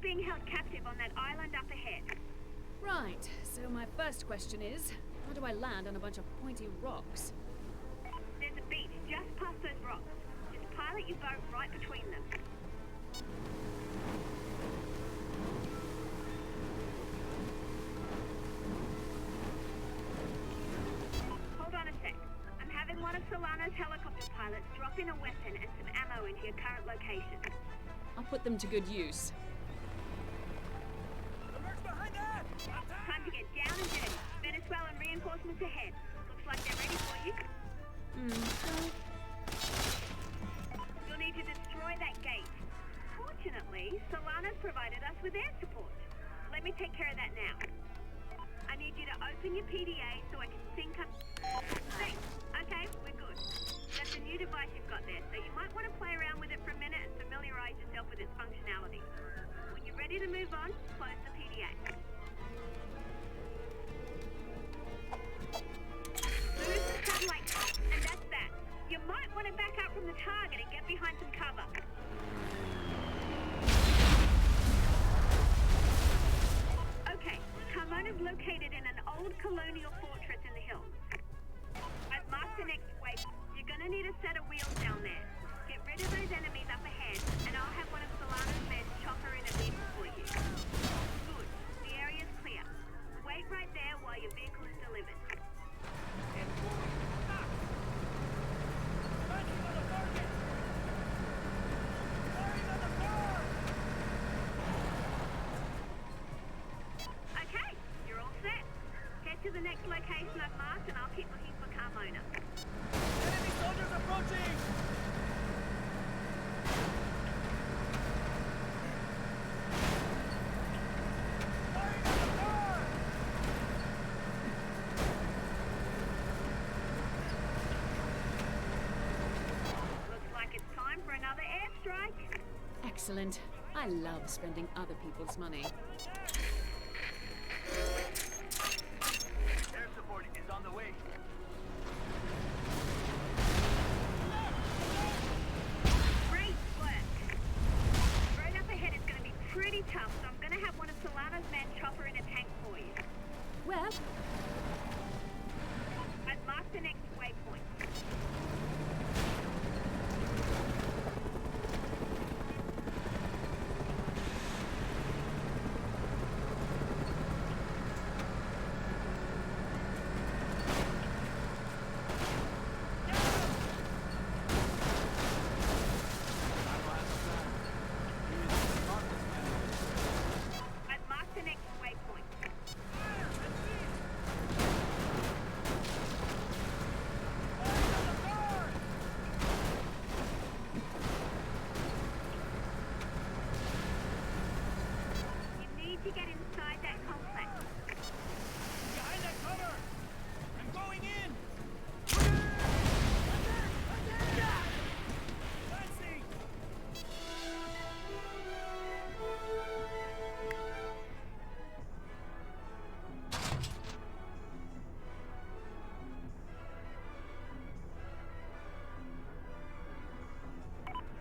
being held captive on that island up ahead. Right, so my first question is, how do I land on a bunch of pointy rocks? There's a beach just past those rocks. Just pilot your boat right between them. Hold on a sec. I'm having one of Solano's helicopter pilots drop in a weapon and some ammo into your current location. I'll put them to good use. Time to get down and dirty. Venezuelan reinforcements ahead. Looks like they're ready for you. You'll need to destroy that gate. Fortunately, Solano's provided us with air support. Let me take care of that now. I need you to open your PDA so I can sync up. Thanks. Okay, we're good. That's a new device you've got there, so you might want to play around with it for a minute and familiarize yourself with its functionality. When you're ready to move on, close the PDA. Lose the satellite, and that's that. You might want to back up from the target and get behind some cover. Okay, Carmona's located in an old colonial fortress in the hills. I've marked the next waypoint. You're gonna need a set of wheels down there. Get rid of those enemies up ahead, and I'll have one of Solano's men chopper in a vehicle for you. Good. The area's clear. Wait right there while your vehicle is delivered. Okay, you're all set. Head to the next location I've marked, and I'll keep looking for Carmona. Enemy soldiers approaching! Looks like it's time for another airstrike. Excellent. I love spending other people's money. Air support is on the way. Great work. Road up ahead is going to be pretty tough, so I'm going to have one of Solano's men chopper in a tank for you. Well, I've marked the next waypoint. I've marked the next waypoint. You need to get inside that complex. Behind that cover! I'm going in! Lancing!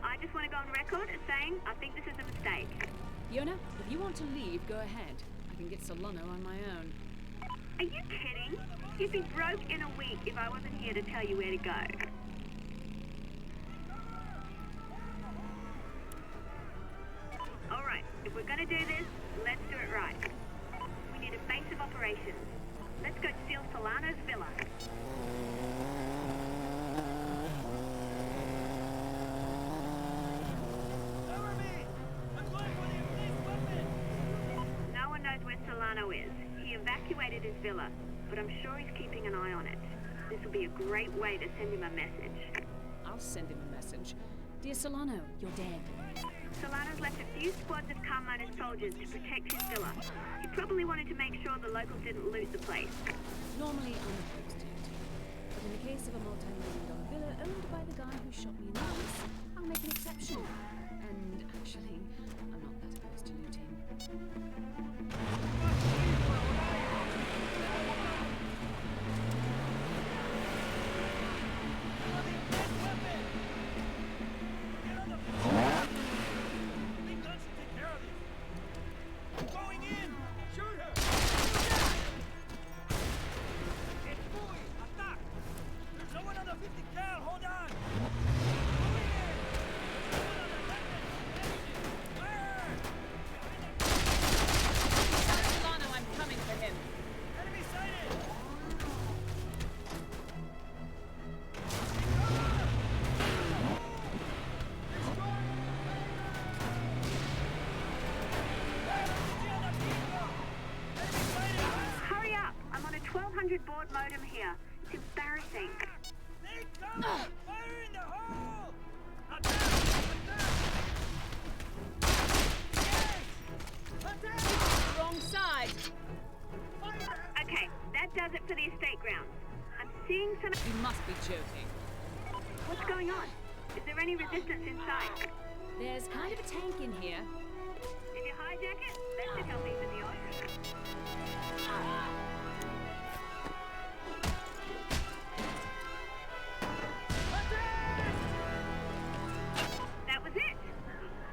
I just want to go on record as saying I think this is a mistake. Yona, if you want to leave, go ahead. I can get Solano on my own. Are you kidding? You'd be broke in a week if I wasn't here to tell you where to go. Alright, if we're gonna do this, let's do it right. We need a base of operations. Let's go steal Solano's villa. Cover me! I'm going for the English weapon! No one knows where Solano is. He evacuated his villa, but I'm sure he's keeping an eye on it. This will be a great way to send him a message. I'll send him a message. Dear Solano, you're dead. Solano's left a few squads of Carmona's soldiers to protect his villa. He probably wanted to make sure the locals didn't loot the place. Normally I'm opposed to it. But in the case of a multi-million-dollar villa owned by the guy who shot me in the face, I'll make an exception. And actually, I'm not that opposed to looting. 800 baud modem here. It's embarrassing. They come! Fire in the hole! Attack! Attack! Wrong side. Fire! Okay, that does it for the estate grounds. I'm seeing some... You must be joking. What's going on? Is there any resistance inside? There's kind of a tank in here. Did you hijack it? That should help even the odds. That was it!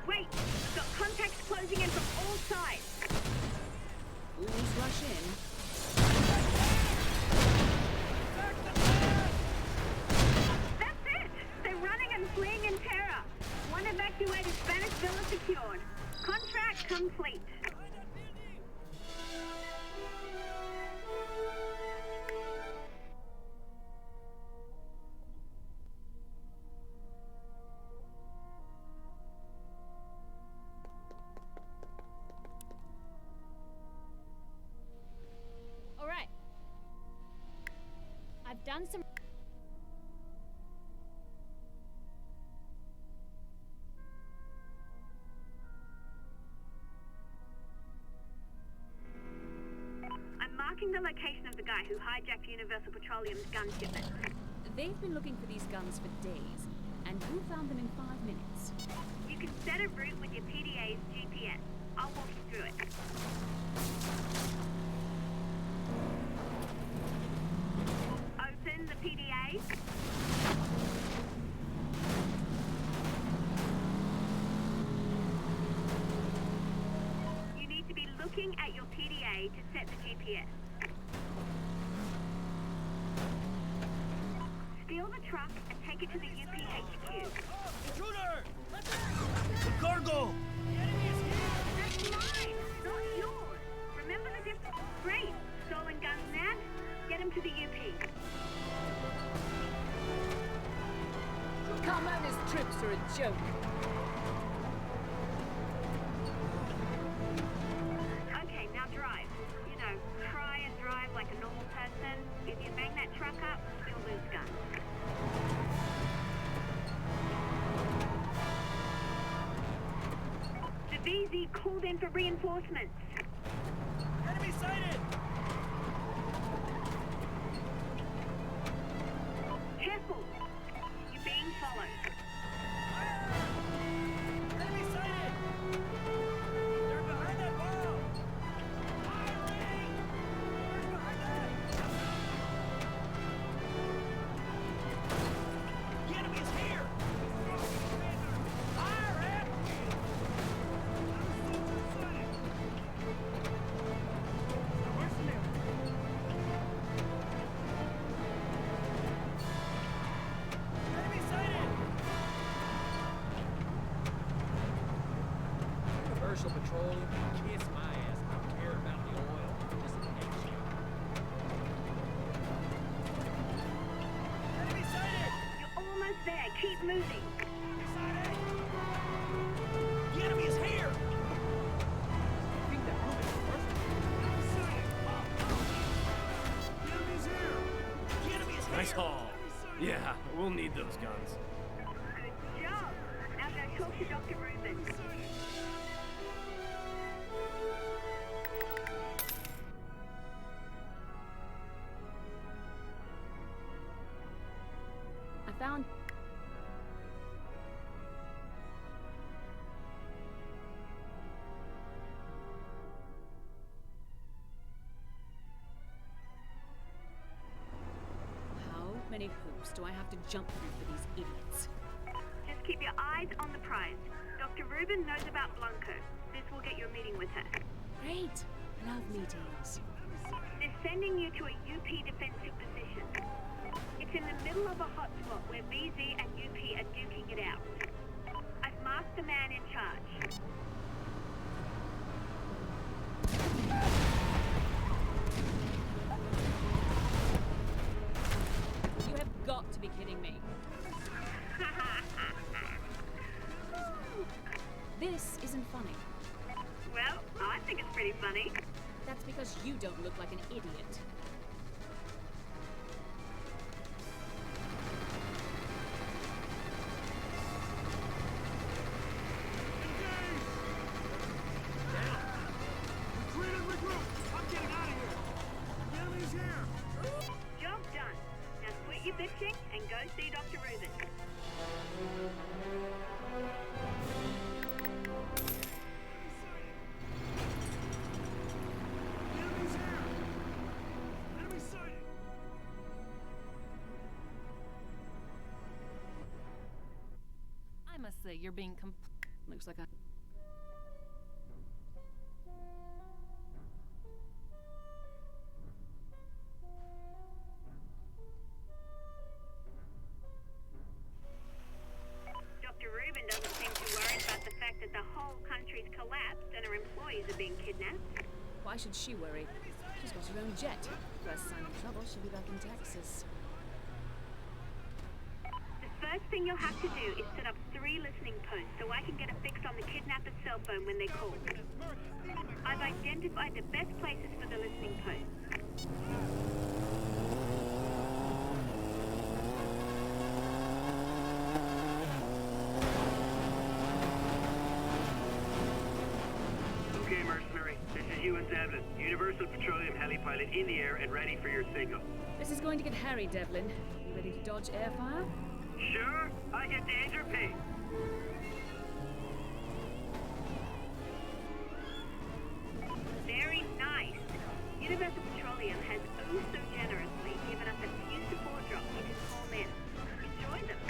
Wait! We've got contacts closing in from all sides! Fools rush in. That's it! They're running and fleeing in terror! One evacuated Spanish villa secured. Contract complete. All right. I've done some... I'm marking the location of the guy who hijacked Universal Petroleum's gun shipment. They've been looking for these guns for days, and you found them in 5 minutes. You can set a route with your PDA's GPS. I'll walk you through it. Open the PDA. You need to be looking at your PDA to set the GPS. Steal the truck and take it to the UPHQ. Intruder! The cargo! The enemy is here! That's mine, not yours. Remember the difference? Great. Stolen guns nabbed. Get him to the UP. Carmona's troops are a joke. Okay, now drive. You know, try and drive like a normal person. If you bang that truck up, you'll lose guns. The VZ called in for reinforcements. Enemy sighted! Careful. You're being followed. Enemy sighted! They're behind that wall! Firing! Where's behind that? The enemy is here! Fire at will! Enemy sighted! Commercial petroleum can kiss my ass. I don't care about the oil. Just the action. Enemy sighted! You're almost there. Keep moving. Enemy sighted! The enemy is here! I think that moving is worse. The enemy's here! The enemy is here! Nice haul. Yeah, we'll need those guns. Good job. Now go talk to Dr. Rubin. I found... How many hoops do I have to jump through for these idiots? Just keep your eyes on the prize. Dr. Rubin knows about Blanco. This will get you a meeting with her. Great! Love meetings. They're sending you to a UP defensive position. It's in the middle of a hotspot where VZ and UP are duking it out. I've marked the man in charge. You have got to be kidding me. This isn't funny. Well, I think it's pretty funny. That's because you don't look like an idiot. Honestly, you're being looks like I... Dr. Rubin doesn't seem too worried about the fact that the whole country's collapsed and her employees are being kidnapped. Why should she worry? She's got her own jet. First sign of trouble, she'll be back in Texas. The first thing you'll have to do is set up 3 listening posts so I can get a fix on the kidnapper's cell phone when they call. I've identified the best places for the listening posts. Okay, Mercenary. This is you and Devlin. Universal Petroleum helipilot in the air and ready for your signal. This is going to get hairy, Devlin. You ready to dodge airfire? Sure, I get danger ping. Very nice. Universal Petroleum has oh so generously given us a few support drops you can call in. Enjoy them.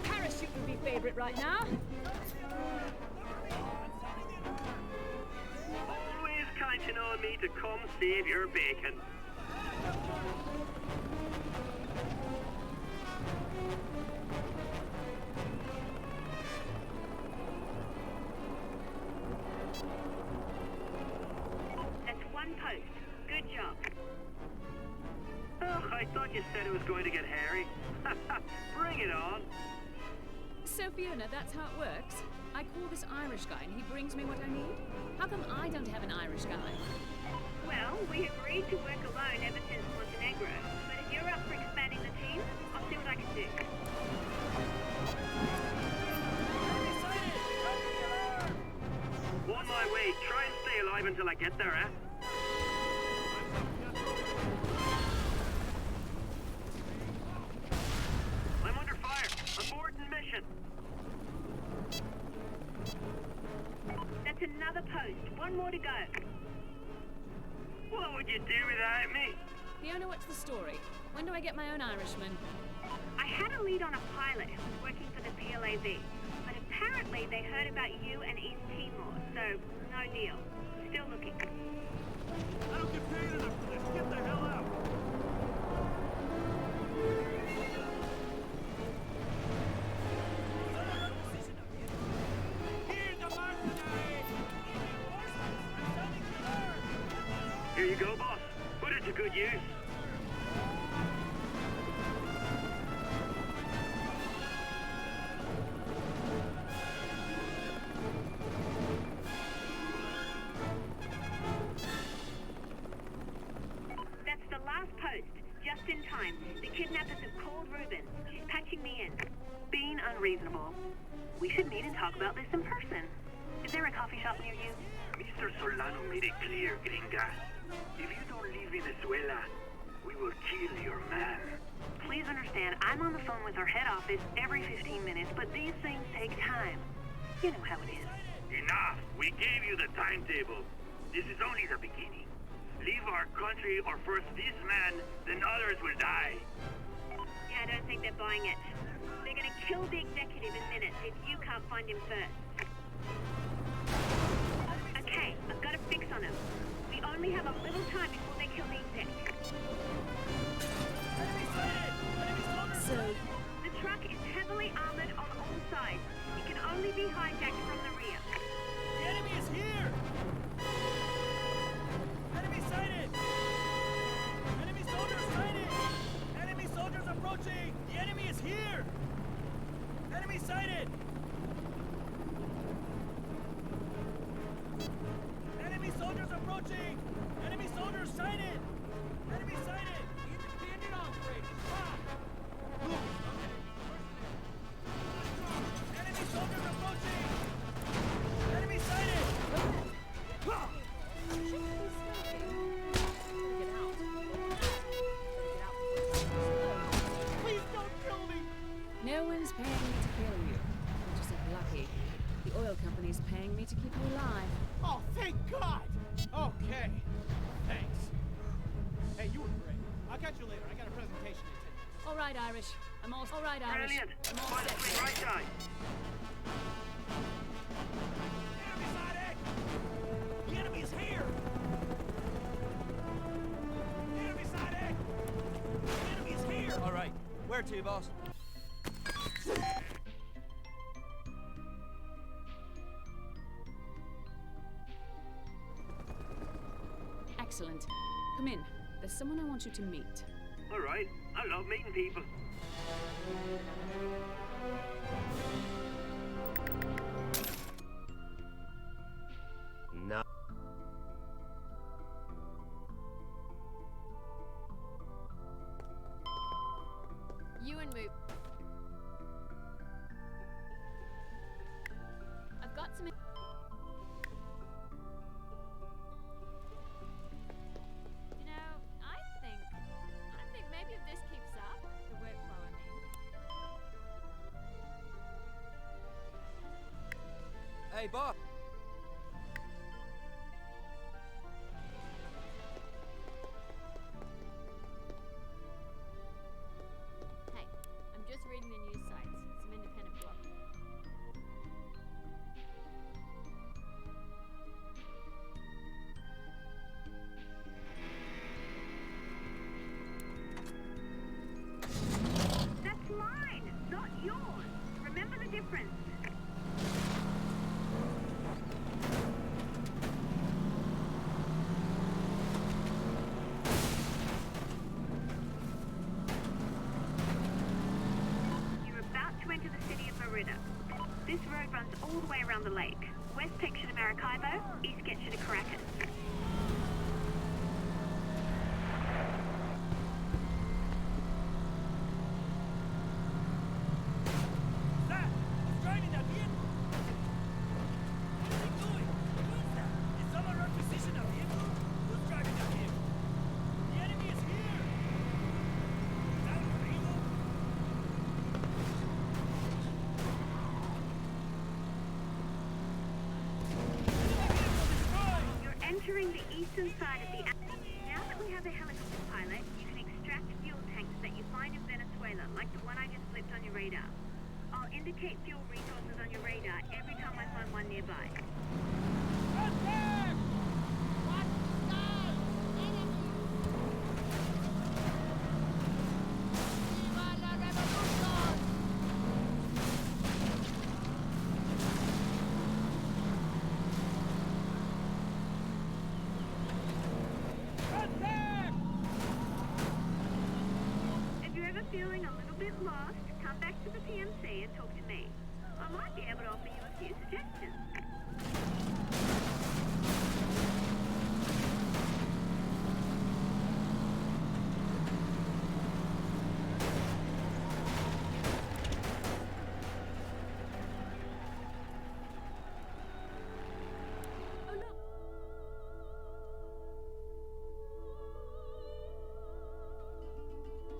Parachute would be favorite right now. Always counting on me to come save your bacon. That's 1 post. Good job. Oh, I thought you said it was going to get hairy. Bring it on. So, Fiona, that's how it works? I call this Irish guy and he brings me what I need? How come I don't have an Irish guy? Well, we agreed to work alone ever since Montenegro. But if you're up for expanding the team, I'll see what I can do. On my way. Try and stay alive until I get there, eh? I'm under fire. Abort mission. That's another post. 1 more to go. What would you do without me? Fiona, what's the story? When do I get my own Irishman? I had a lead on a pilot who was working for the PLAV, but apparently they heard about you and East Timor, so no deal. Still looking. I don't get paid enough for this. Get the hell out. Here's the Mercenaries. I'm sending you there. Here you go, boss. Put it to good use. That's the last post. Just in time. The kidnappers have called Rubin. She's patching me in. Being unreasonable. We should meet and talk about this in person. Is there a coffee shop near you? Mr. Solano made it clear, gringa. If you don't leave Venezuela, we will kill your man. Please understand, I'm on the phone with our head office every 15 minutes, but these things take time. You know how it is. Enough! We gave you the timetable. This is only the beginning. Leave our country or first this man, then others will die. Yeah, I don't think they're buying it. They're gonna kill the executive in minutes if you can't find him first. Okay, I've got a fix on him. We only have a little time before they kill the exec. So, The truck is heavily armored on all sides. It can only be hijacked from the rear. The enemy is here. Enemy sighted. Enemy soldiers sighted. Enemy soldiers approaching. The enemy is here. Enemy sighted. Enemy soldiers approaching. Enemy soldiers sighted. Enemy sighted. Independent operators. Wow. Enemy soldiers approaching. Enemy sighted. shouldn't be smoking. Better get out. Better get out before All right, Irish. I'm all right, Irish. Brilliant. I'm all Find the set. swing right side. Enemy sighted! The enemy is here! The enemy sighted! The enemy is here! All right, where to, boss? Excellent. Come in. There's someone I want you to meet. All right. I love meeting people. No. You and Moop. I've got some. You know, I think maybe if this keeps up, the workflow, I mean. Hey, boss. Hey, I'm just reading the news sites, some independent blog. That's mine, not yours. Remember the difference. You're about to enter the city of Merida. This road runs all the way around the lake. West takes you to Maracaibo, east gets you to Caracas. That! He's driving that vehicle! What is he doing? Who is that? Is someone requisition a vehicle? Who's driving that vehicle? The enemy is here! Is that illegal? You're entering the eastern side of the island. Now that we have a helicopter pilot, you can extract fuel tanks that you find in Venezuela, like the one I just flipped on your radar. I'll indicate fuel resources on your radar every time I find one nearby. Attack! Attack! If you're ever feeling a little bit lost, come back to the PMC and talk to me. I might be able to offer you a few suggestions. Oh, look.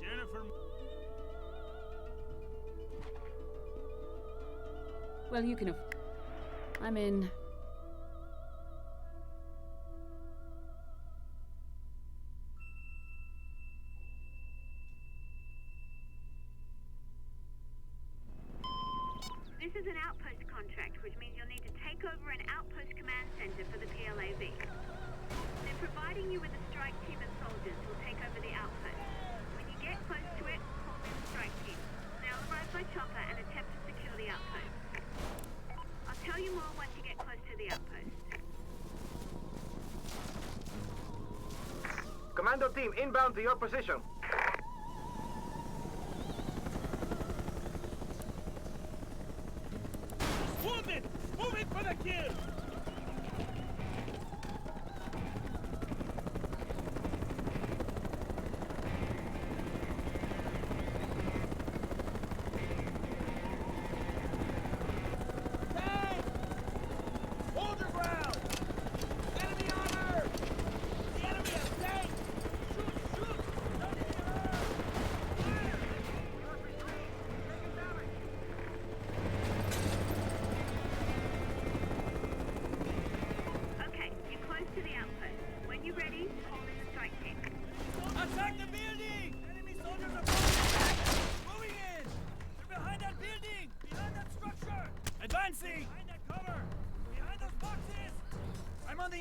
Jennifer. Well, you can. I'm in. This is an outpost contract, which means you'll need to take over an outpost command center for the PLAV. They're providing you with a strike team and soldiers who'll take over the outpost. When you get close to it, call in the strike team. They'll arrive by chopper and attempt to secure the outpost. I'll tell you more once you get close to the outpost. Commando team inbound to your position. Wounded! Moving for the kill! Tank! Hold your ground! Enemy armor! The enemy is tank! Shoot! Shoot! Don't hit her! Fire!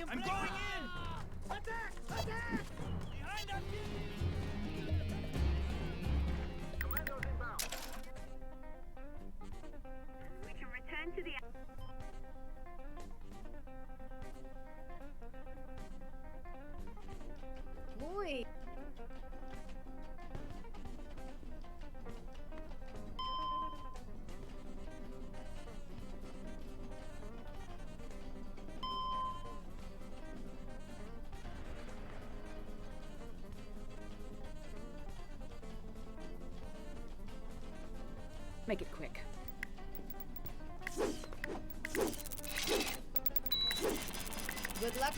I'm going in! Attack! Attack! Behind us! Commandos inbound. We can return to the... Boy. Make it quick. Good luck,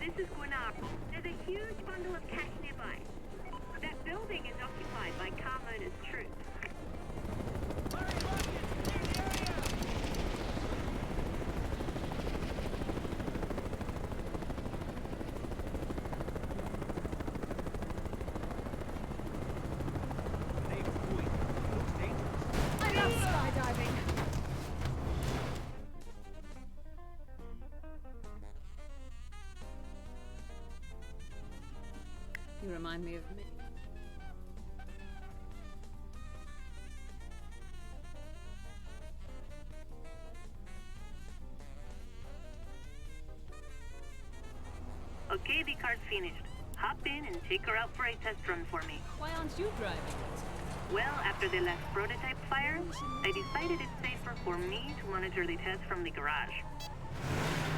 This is Gwinnett. There's a huge bundle of cash nearby. That building is occupied by Carmona's troops. Hey, boy, looks dangerous. I love skydiving. You remind me of me. Okay, the car's finished. Hop in and take her out for a test run for me. Why aren't you driving it? Well, after the last prototype fire, I decided it's safer for me to monitor the test from the garage.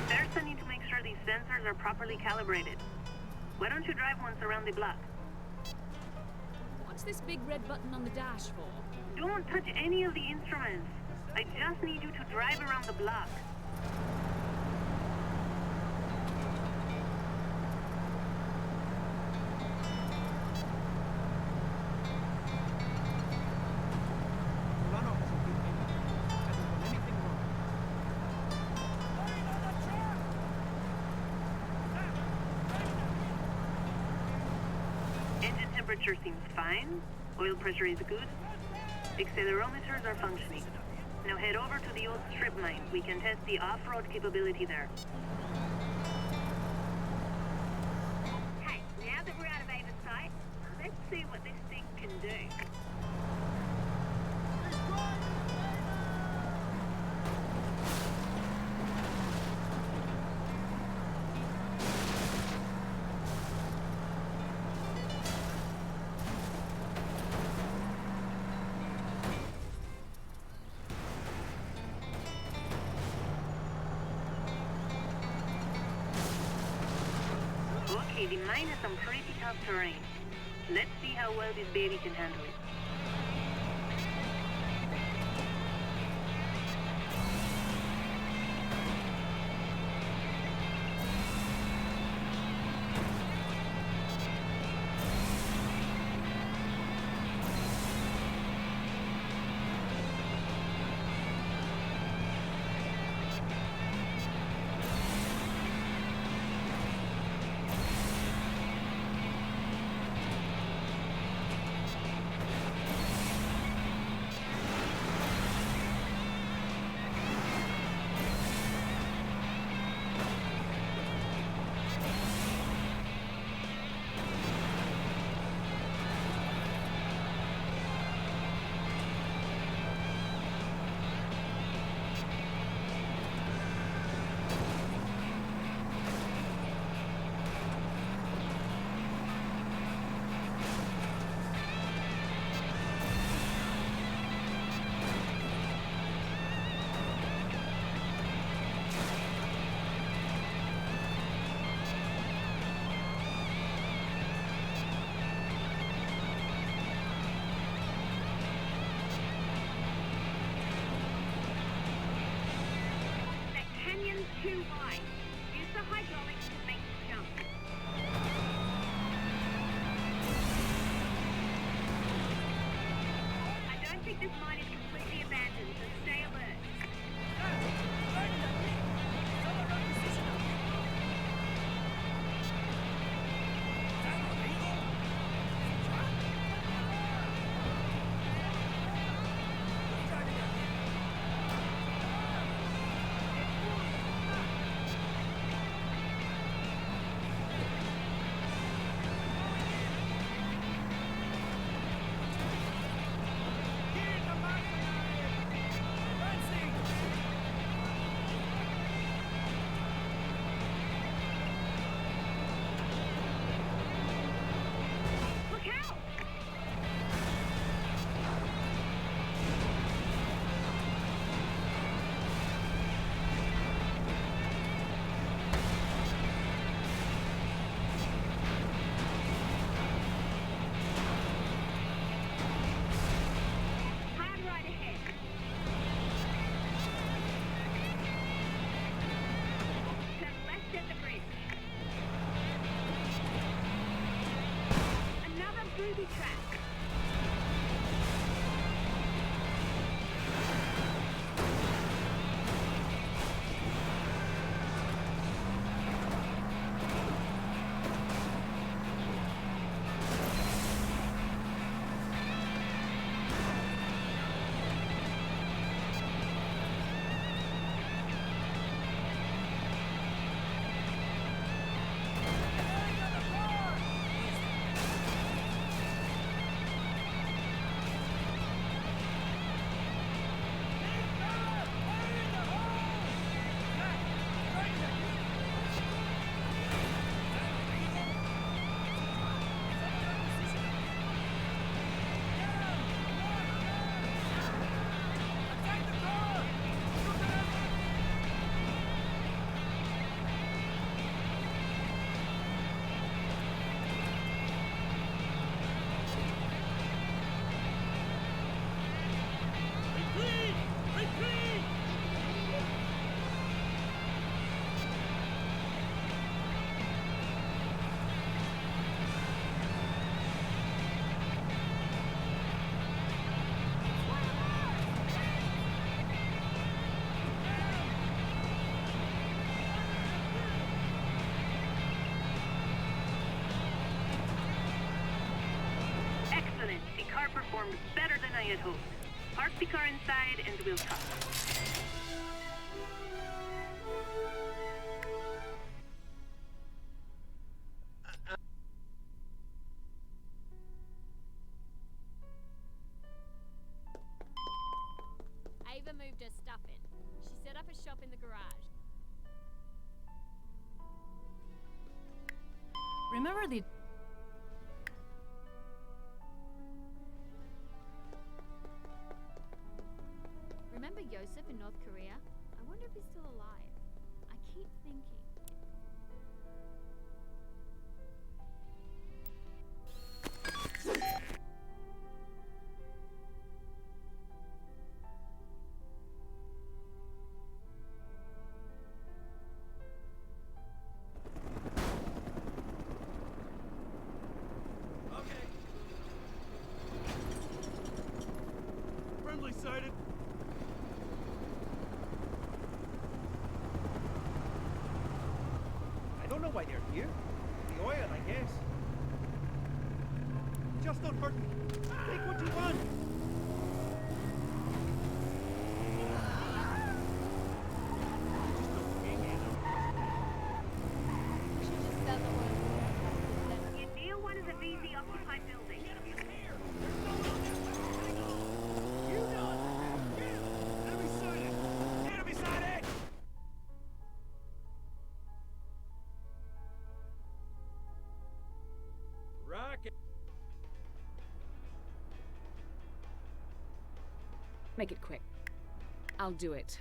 First, I need to make sure these sensors are properly calibrated. Why don't you drive once around the block? What's this big red button on the dash for? Don't touch any of the instruments. I just need you to drive around the block. Solano hasn't been in. Hasn't done anything wrong. Hurry on the truck! Engine temperature seems fine. Oil pressure is good. Accelerometers are functioning. Now head over to the old strip mine. We can test the off-road capability there. Hey, now that we're out of Ava's sight, let's see what this thing can do. Okay, the mine has some pretty tough terrain. Let's see how well this baby can handle it. don't think this mine is completely abandoned, so stay alert. Look out! Hard right ahead. Turn left at the bridge. Another booby trap. Excellent. The car performed better than I had hoped. Park the car inside and we'll talk. Ava moved her stuff in. She set up a shop in the garage. Remember the... Remember Yosef in North Korea? I wonder if he's still alive. I keep thinking. Okay. Friendly sighted. I don't know why they're here. The oil, I guess. Just don't hurt me. Take what you want. She just doesn't want to. You near one of the VZ occupied buildings. Enemy sighted! Enemy sighted! Rocket! Make it quick. I'll do it.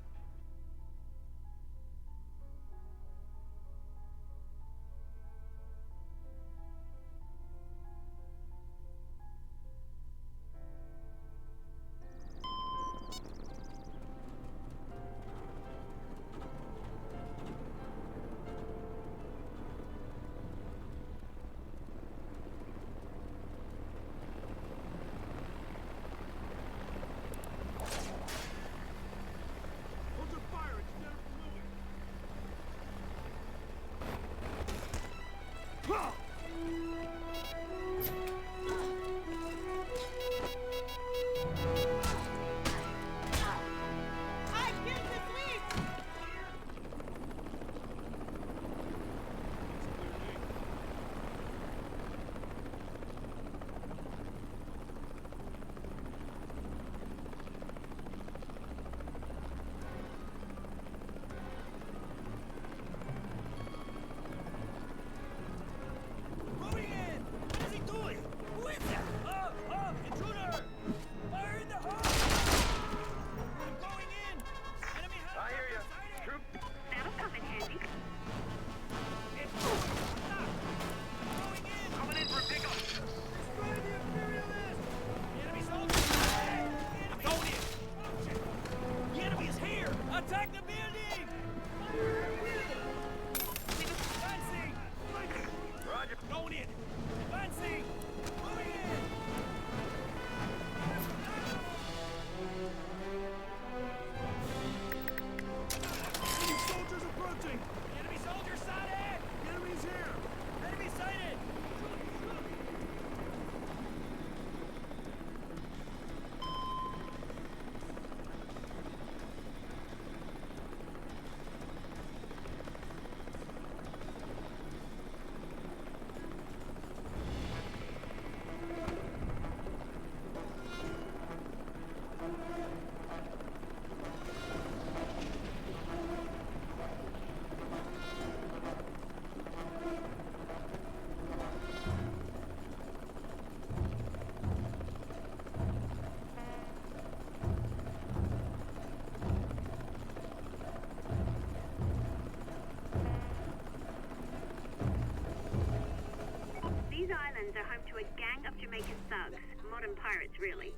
are home to a gang of Jamaican thugs. Modern pirates, really.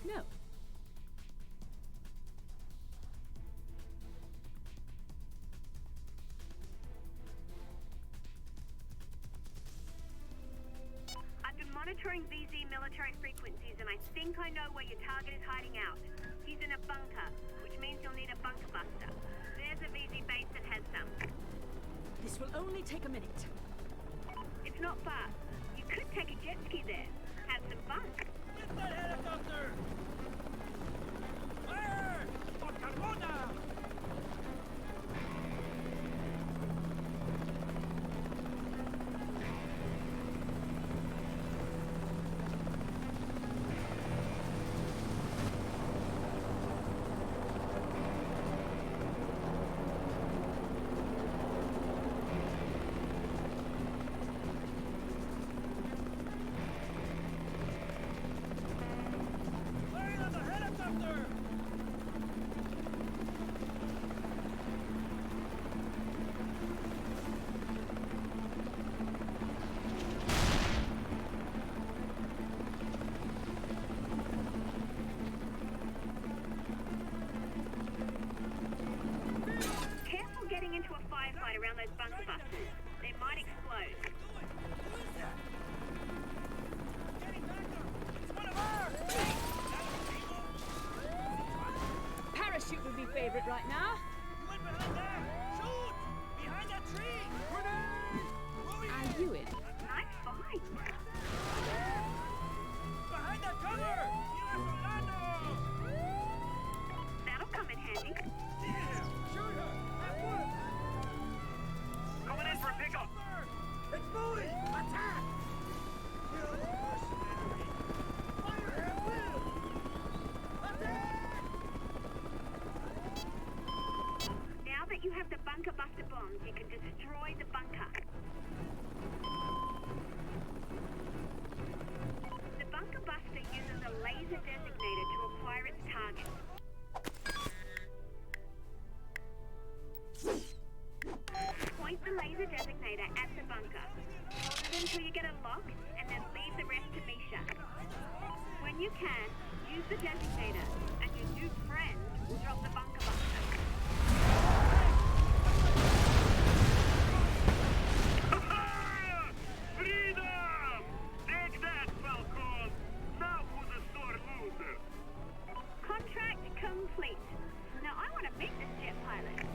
No. I've been monitoring VZ military frequencies, and I think I know where your target is hiding out. He's in a bunker, which means you'll need a bunker buster. There's a VZ base that has some. This will only take a minute. It's not far. You could take a jet ski there. Have some fun. Get that helicopter! Fire! For Carmona! Fire on the helicopter! Careful getting into a firefight around those bunker busters. They might explode. Who is that? Getting back up! It's one of ours! Hey! Parachute would be favorite right now. You went behind that! Shoot! Behind that tree! Grenade! Moving And you in. Nice fight. Behind that cover! Mira Solano! That'll come in handy. Yeah! Shoot her! That worked! Coming in for a pickup. It's moving! Attack! Kill the mercenary! Fire at will! Attack! Now that you have the bunker buster bombs, you can destroy the bunker. The bunker buster uses a laser designator to acquire its target. Point the laser designator at the bunker. Hold it until you get a lock, and then leave the rest to Misha. When you can, use the designator, and your new friend will drop the bunker buster. Freedom! Take that, Falcon! Now who's a sore loser? Contract complete. Now I want to meet this jet pilot.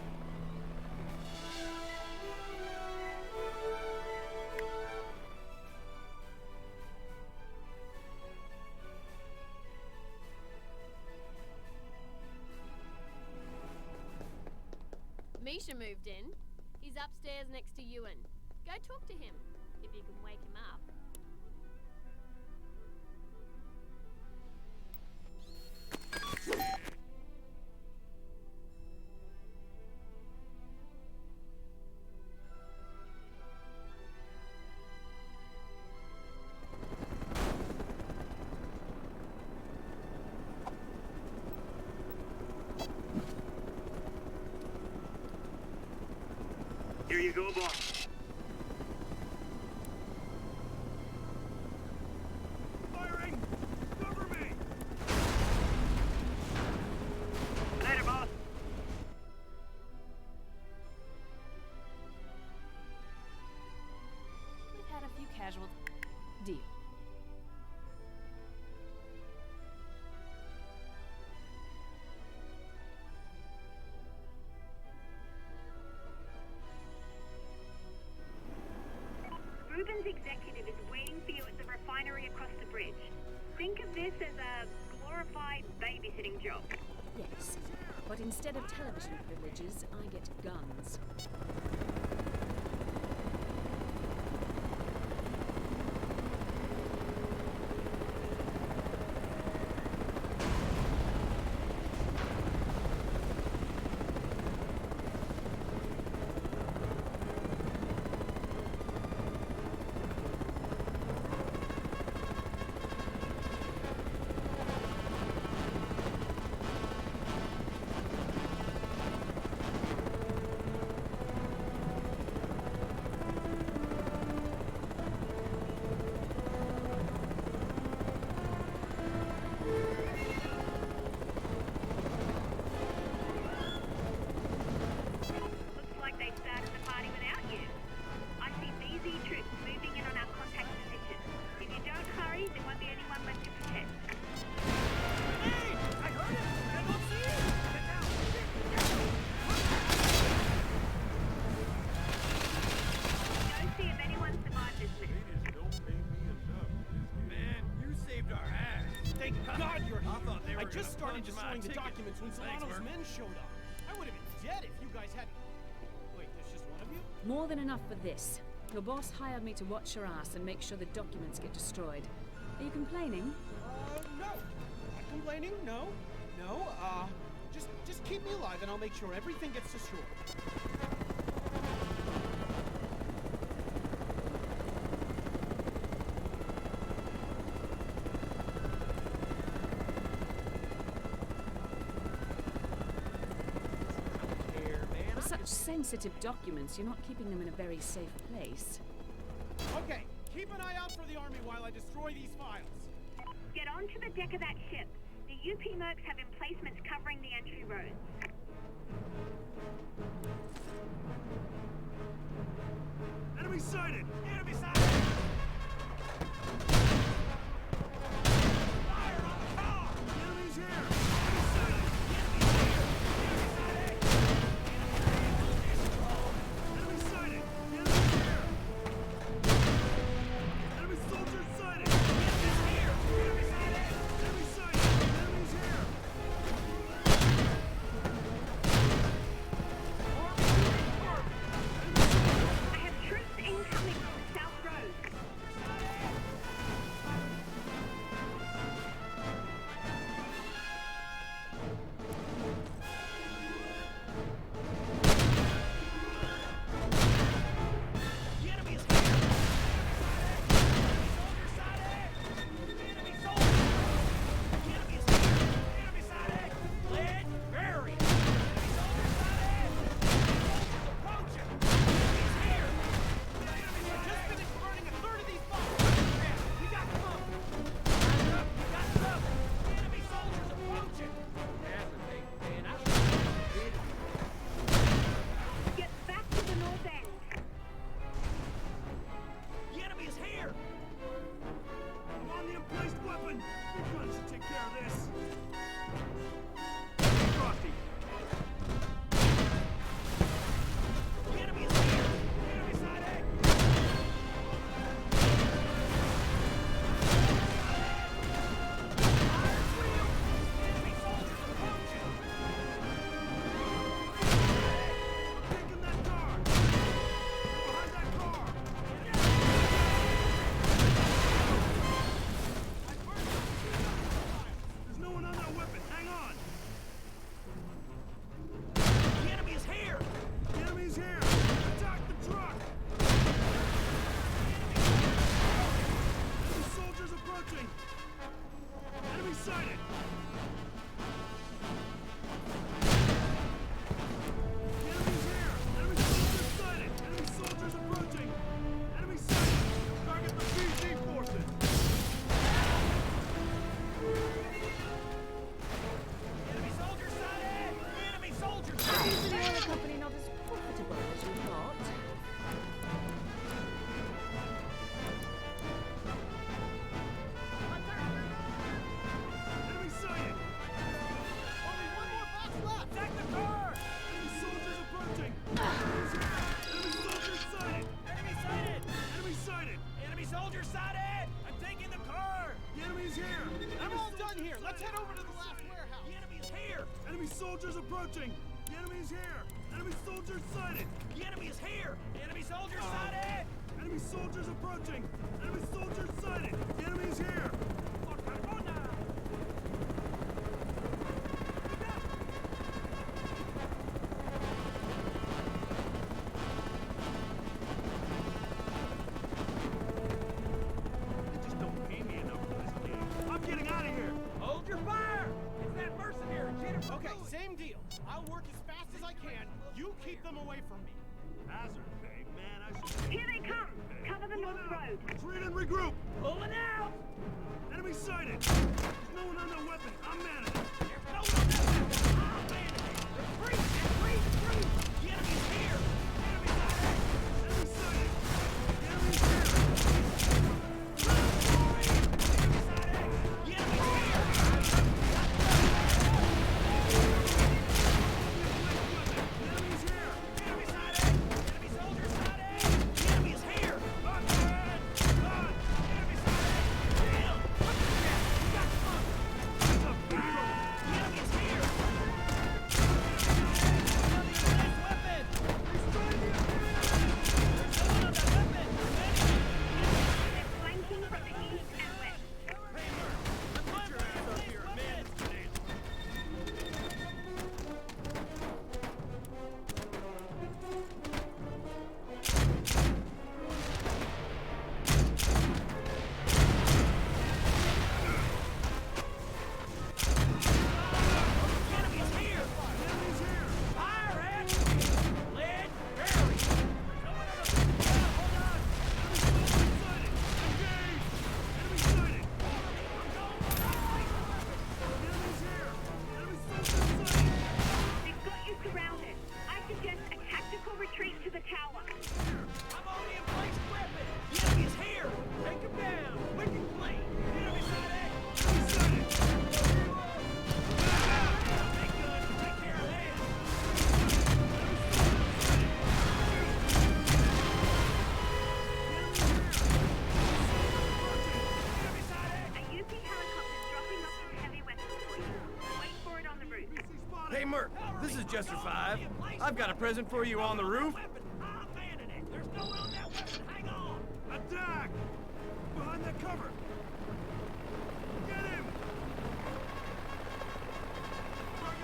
Misha moved in. He's upstairs next to Ewan. Go talk to him, if you can wake him up. Here you go, boss. Firing! Cover me! Later, boss. We've had a few casual... Deal. Ruben's executive is waiting for you at the refinery across the bridge. Think of this as a glorified babysitting job. Yes. But instead of television privileges, I get guns. my destroying the ticket. documents when Thanks, Solano's Merc. men showed up. I would have been dead if you guys hadn't... Wait, there's just one of you? More than enough for this. Your boss hired me to watch your ass and make sure the documents get destroyed. Are you complaining? No. Not complaining, no. No, just keep me alive and I'll make sure everything gets destroyed. For such sensitive documents, you're not keeping them in a very safe place. Okay, keep an eye out for the army while I destroy these files. Get onto the deck of that ship. The UP mercs have emplacements covering the entry roads. Enemy sighted! Enemy sighted! Fire on the car! Enemies here! Enemy sighted! Enemy sighted! Enemies here! Enemy soldiers sighted! Enemy sighted! Enemies here! I have troops incoming from the South Road. The enemy is here! Soldier sighted! Enemy soldier! The enemy is here! Enemy sighted! Lead buried! Enemy soldier sighted! Soldiers approaching! He's here! The enemy Just sighted! finished burning a third of these bombs! We got cover! We got cover! The enemy soldiers approaching! Man, I Get back to the north end. The enemy is here! I'm on the emplaced weapon! Speedrun should take care of this! Frosty! The enemy is here! The enemy sighted! Fire wheel! The enemy soldiers approaching! Taking that car! Behind that car! There's no one on that weapon! Hang on! The enemy is here! The enemy's here! Attack the truck! Enemy soldiers approaching! Enemy sighted! The enemy's here! Enemy soldiers sighted! Enemy soldiers approaching! Enemy sighted! Target the BG forces! Enemy soldiers sighted! Enemy soldiers Is sighted! the oil company not as profitable as you thought? Enemy sighted! Only one more box left! Attack the car! Enemy soldiers approaching! Enemies here! Enemy soldiers sighted! Enemy sighted! Enemy sighted! Enemy soldiers sighted! I'm taking the car! The enemy's here! I'm all done here! Let's head over to the last warehouse! The enemy is here! Enemy soldiers approaching! The enemy's here! Enemy soldiers sighted! The enemy is here! Enemy soldiers sighted! Enemy soldiers approaching! Enemy soldiers sighted! The enemy's here! They just don't pay me enough for this game. I'm getting out of here! Hold your fire! It's that mercenary, Jennifer! Okay, same deal. I'll work as fast as I can. You keep them away from me. Hazard pay? Man, I should... Here they come. Cover the north road. Retreat and regroup! Pulling out! Enemy sighted! There's no one on that weapon. I'm manning it. There's no one else! I'll man it! Retreat! Retreat! Retreat! The enemy is here! The enemy sighted! Enemy sighted! The enemy's here! The enemy sighted! The enemy is here! The enemy's here! The enemy sighted! Enemy soldiers sighted! The enemy is here! Run! Run! The enemy sighted! Kill! We got the Hey, Merc, this is Jester 5. I've got a present for you on the roof. I'm manning it. There's no one on that weapon. Hang on. Attack! Behind that cover! Get him!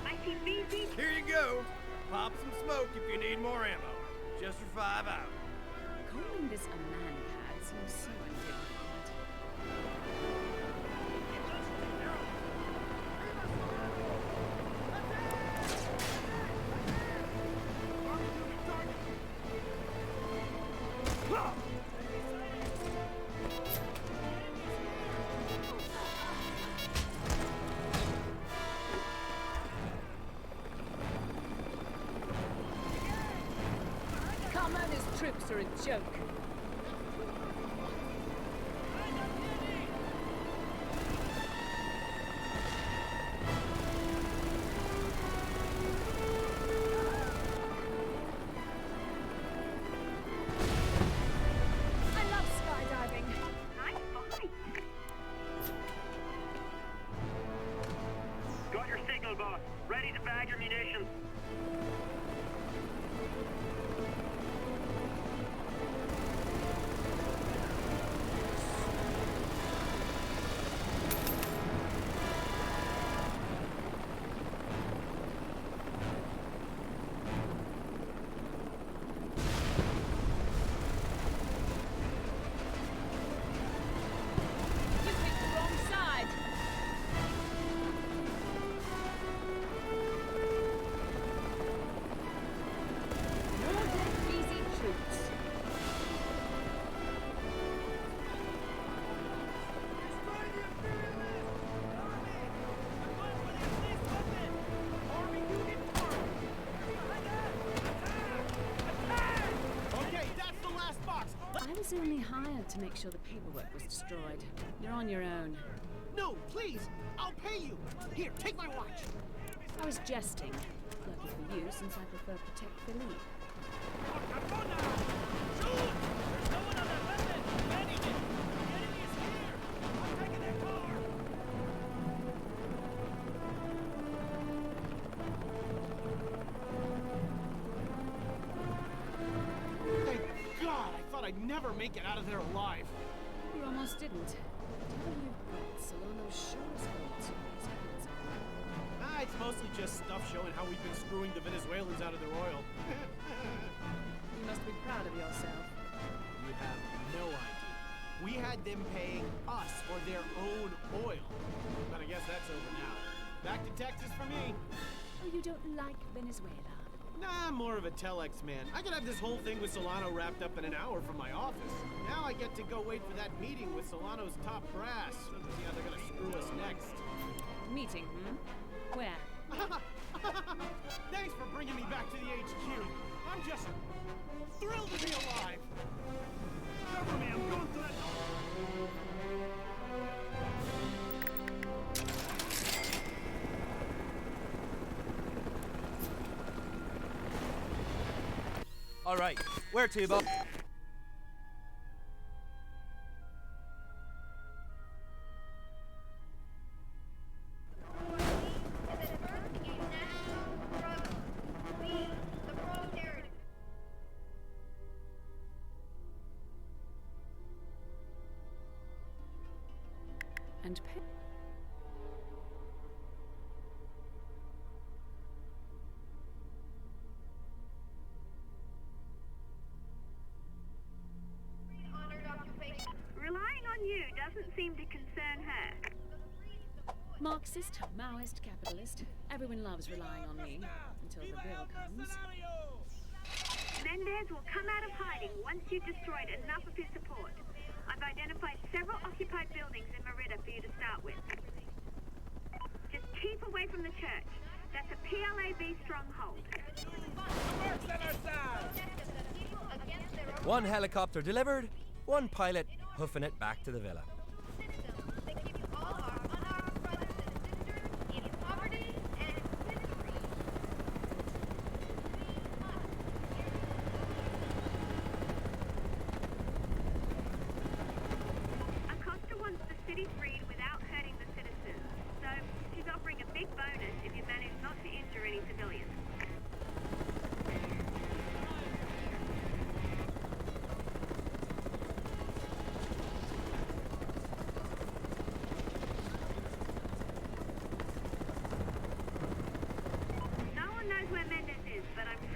I see BZ. Here you go. Pop some smoke if you need more ammo. Jester 5 out. Calling this a man pad seems so undignified. Carmana's troops are a joke. I love skydiving. Nice fight. Got your signal, boss. Ready to bag your munitions. You picked the wrong side. More dead BZ troops. Okay, that's the last box. I was only hired to make sure the paperwork was destroyed. You're on your own. No, please. I'll pay you. Here, take my watch. I was jesting. Lucky for you, since I prefer Protect Philippe. Thank God, I thought I'd never make it out of there alive. You almost didn't. Whatever you've got, Solano's sure as hell to his hands on. Ah, it's mostly just stuff showing how we've been screwing the Venezuelans out of their oil. You must be proud of yourself. You have no idea. We had them paying us for their own oil. But I guess that's over now. Back to Texas for me. Oh, you don't like Venezuela? Nah, I'm more of a telex man. I could have this whole thing with Solano wrapped up in an hour from my office. Now I get to go wait for that meeting with Solano's top brass. See how they're gonna screw us next. Meeting, Where? Thanks for bringing me back to the HQ. I'm just thrilled to be alive. Cover me, I'm going to that... All right, where to, Bob? And pay. Relying on you doesn't seem to concern her. Marxist, Maoist, capitalist. Everyone loves relying on me until the bill comes. Mendez will come out of hiding once you've destroyed enough of his support. I've identified several occupied buildings in Merida for you to start with. Just keep away from the church. That's a PLAB stronghold. One helicopter delivered, one pilot hoofing it back to the villa. Acosta wants the city freed without hurting the citizens, so she's offering a big bonus if you manage not to injure any civilians.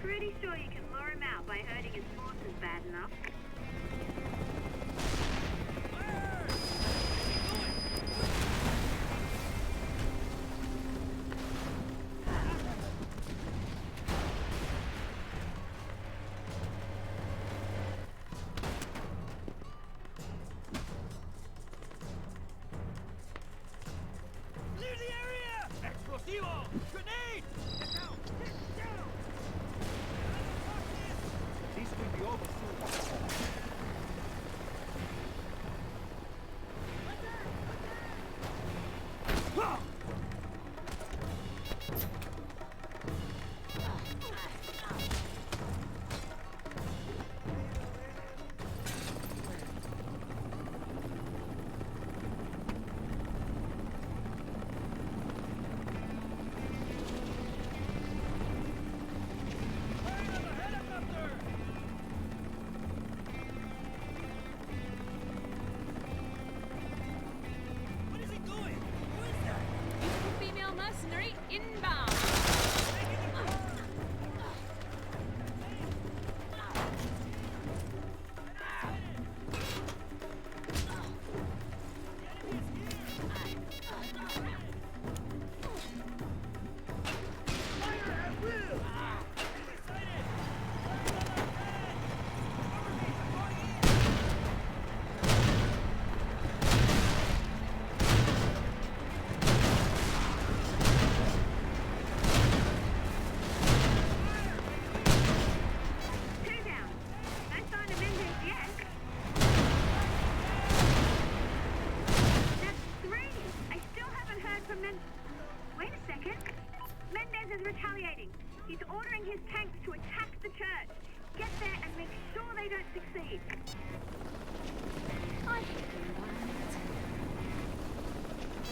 Pretty sure you can lure him out by hurting his forces bad enough. Leave the area! Explosivo! Grenade! Get down! Get down! This will be over soon. What is he doing? Who is that? Female mercenary inbound. Two down. No sign of Mendez yet. That's three. I still haven't heard from Mendez. Wait a second. Mendez is retaliating. He's ordering his tanks to attack the church. Get there and make sure they don't succeed. I hate the environment.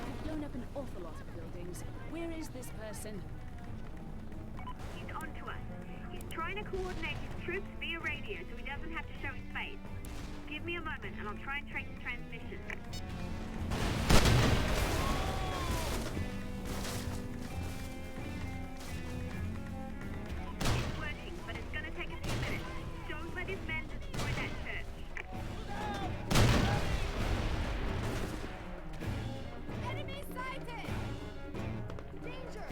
I've blown up an awful lot of buildings. Where is this person? He's on to us. He's trying to coordinate his troops via radio so he doesn't have to show his face. Give me a moment and I'll try and trace the transmission. It's working, but it's gonna take a few minutes. Don't let his men destroy that church. Enemy sighted! Danger!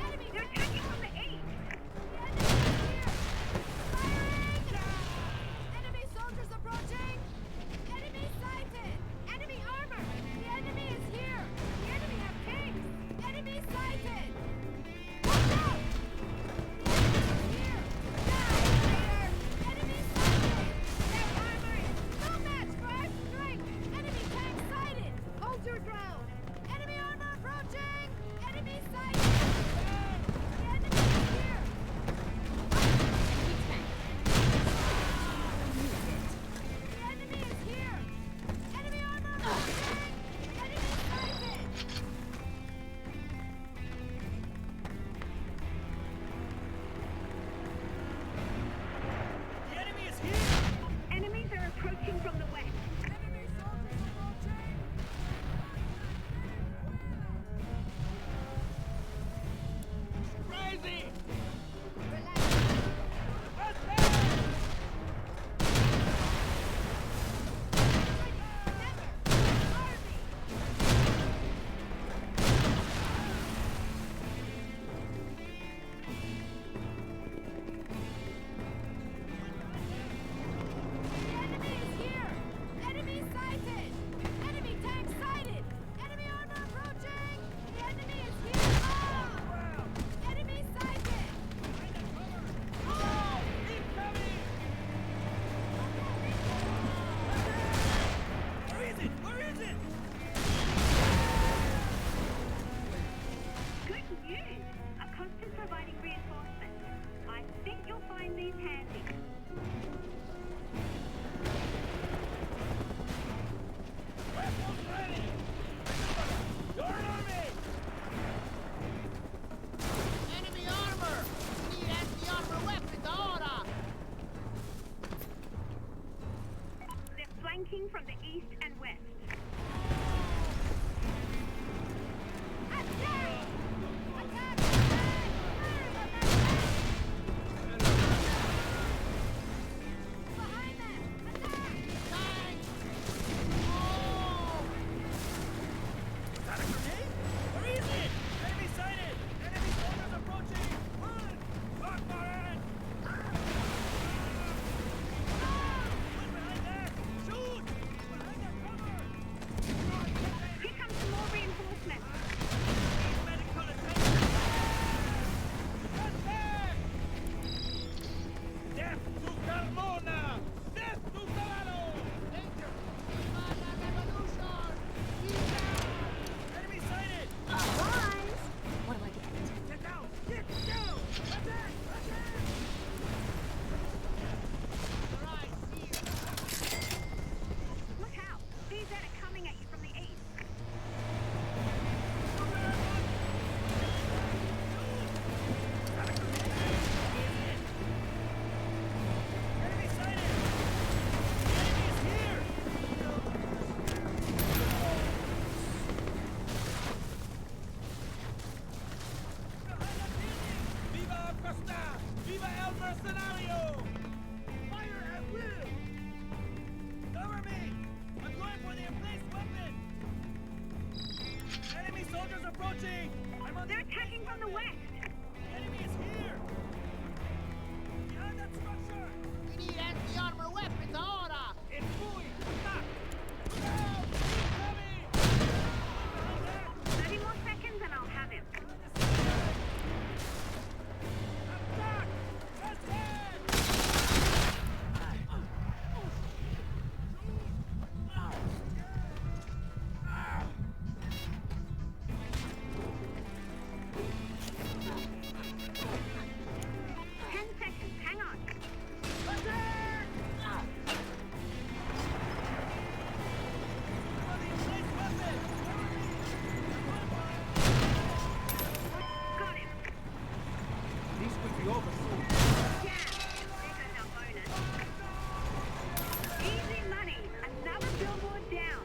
Enemy! They're attacking from the east! The enemy is here! Firing! Enemy soldiers approaching! scenario! Fire at will! Cover me! I'm going for the emplaced weapon! Enemy soldiers approaching! I'm on They're attacking from the west. The enemy is here! Behind that structure! We need anti-armor weapons ahora! It's moving! Stop! Look out! Coming! Behind there! 30 more seconds and I'll have him. Attack! Just head! 10 seconds, hang on. For the emplaced weapon! Got him. These could be over soon. Yeah, there goes our bonus. Easy money. Another billboard down.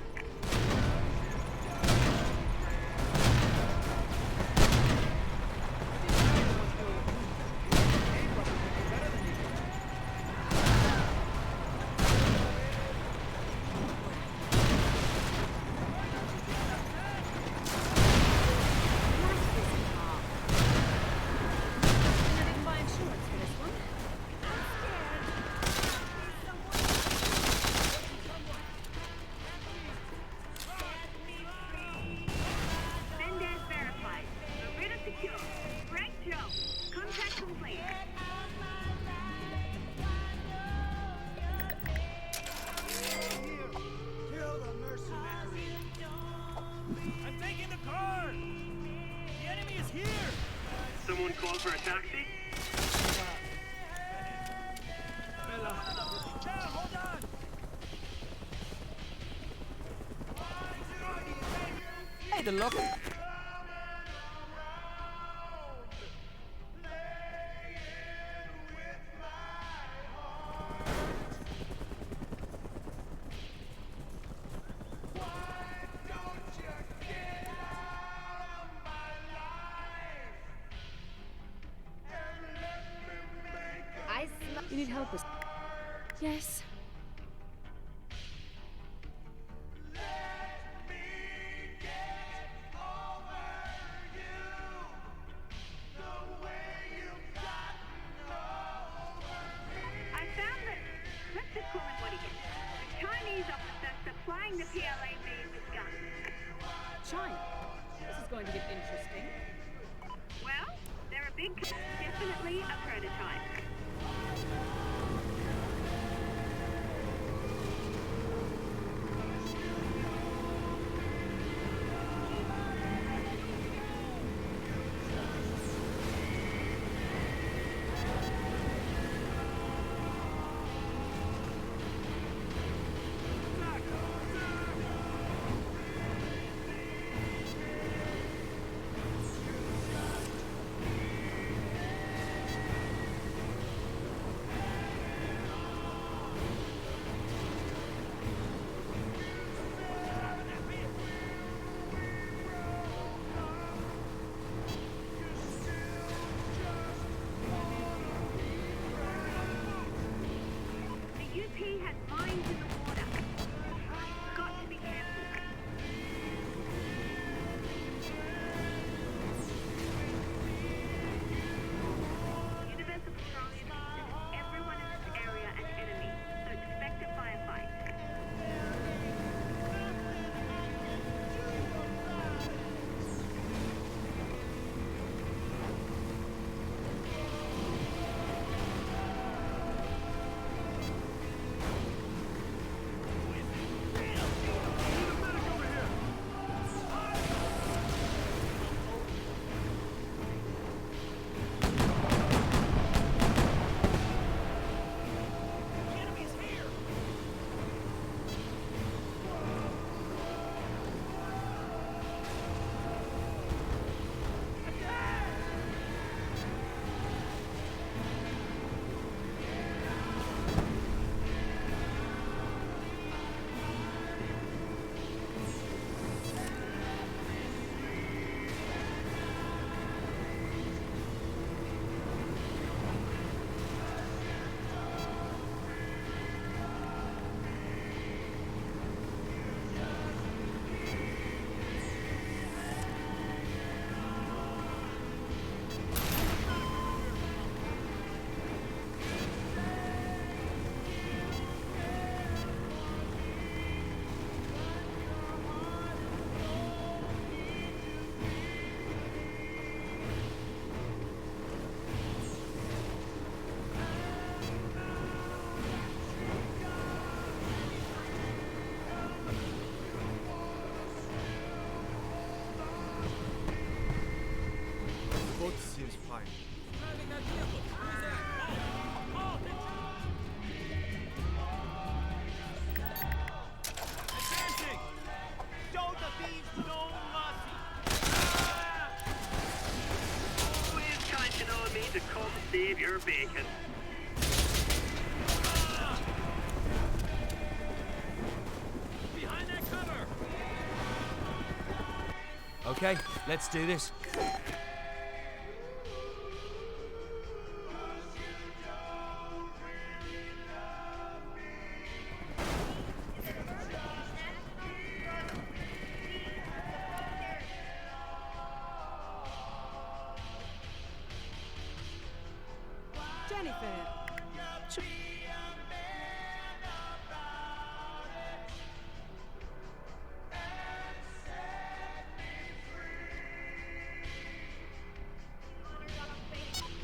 I didn't buy insurance for this one. Mendez verified. Beretta secure. Great job. Contract complete. Kill the mercenary! I'm taking the car! The enemy is here! Someone called for a taxi? Down, hold on! Hey, the look. You need help with... Yes. I found that, let's just call him what he is. The Chinese officer supplying the PLAB with guns. China. This is going to get interesting. Well, they're a big, definitely a prototype. The UP has mines in the water. Got to be careful. Universal Petroleum considers everyone in this area an enemy, so expect a firefight. boat seems fine. Driving that vehicle. Who's that? Advancing! Show the thieves no mercy! Always counting on me to come save your bacon. Behind that cover! Okay, let's do this. Jennifer.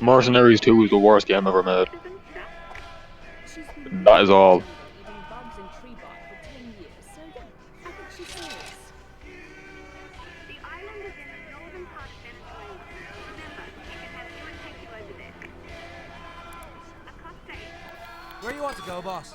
Mercenaries 2 is the worst game ever made. She's been That is all. eating bugs and tree bark for 10 years, so yeah, I think she says. The island is in the northern part of Venezuela. Remember, you can have anyone take you over there. Acosta. Where you want to go, boss?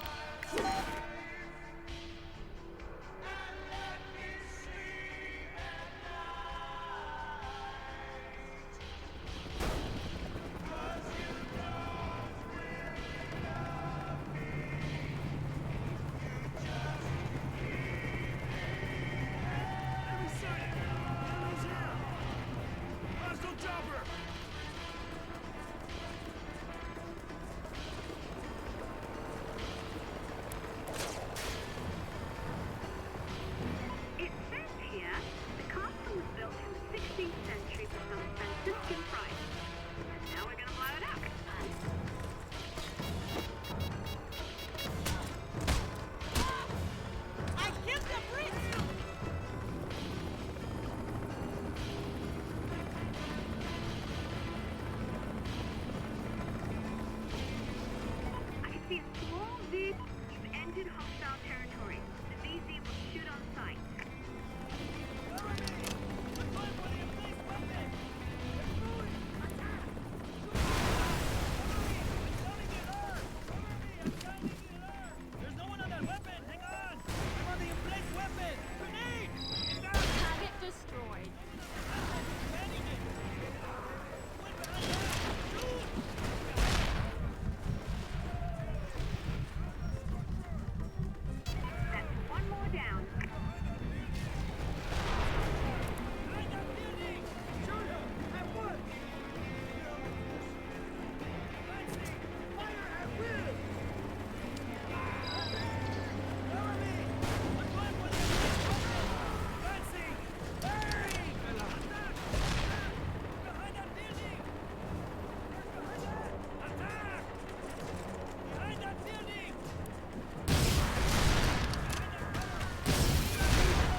Hostile chopper! It says here, the castle was built in the 16th century for some Franciscan price. And now we're gonna blow it up. I killed the prince! I can see a small V. You've entered hostile territory. The VZ will shoot on sight. There's no one on that weapon! Hang on! I'm on the emplaced weapon! Grenade! Target destroyed. That's one more down.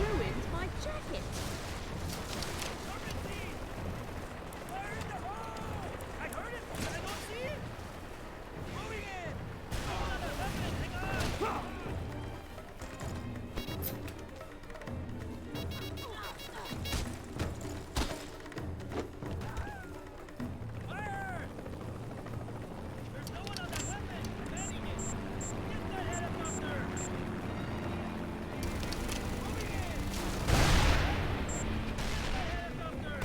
Ruined my jacket. I heard it, but I don't see it! Moving in! No one on that weapon! Hang on! Fire! There's no one on that weapon! Manning it! Get that helicopter! Moving in! Get that helicopter!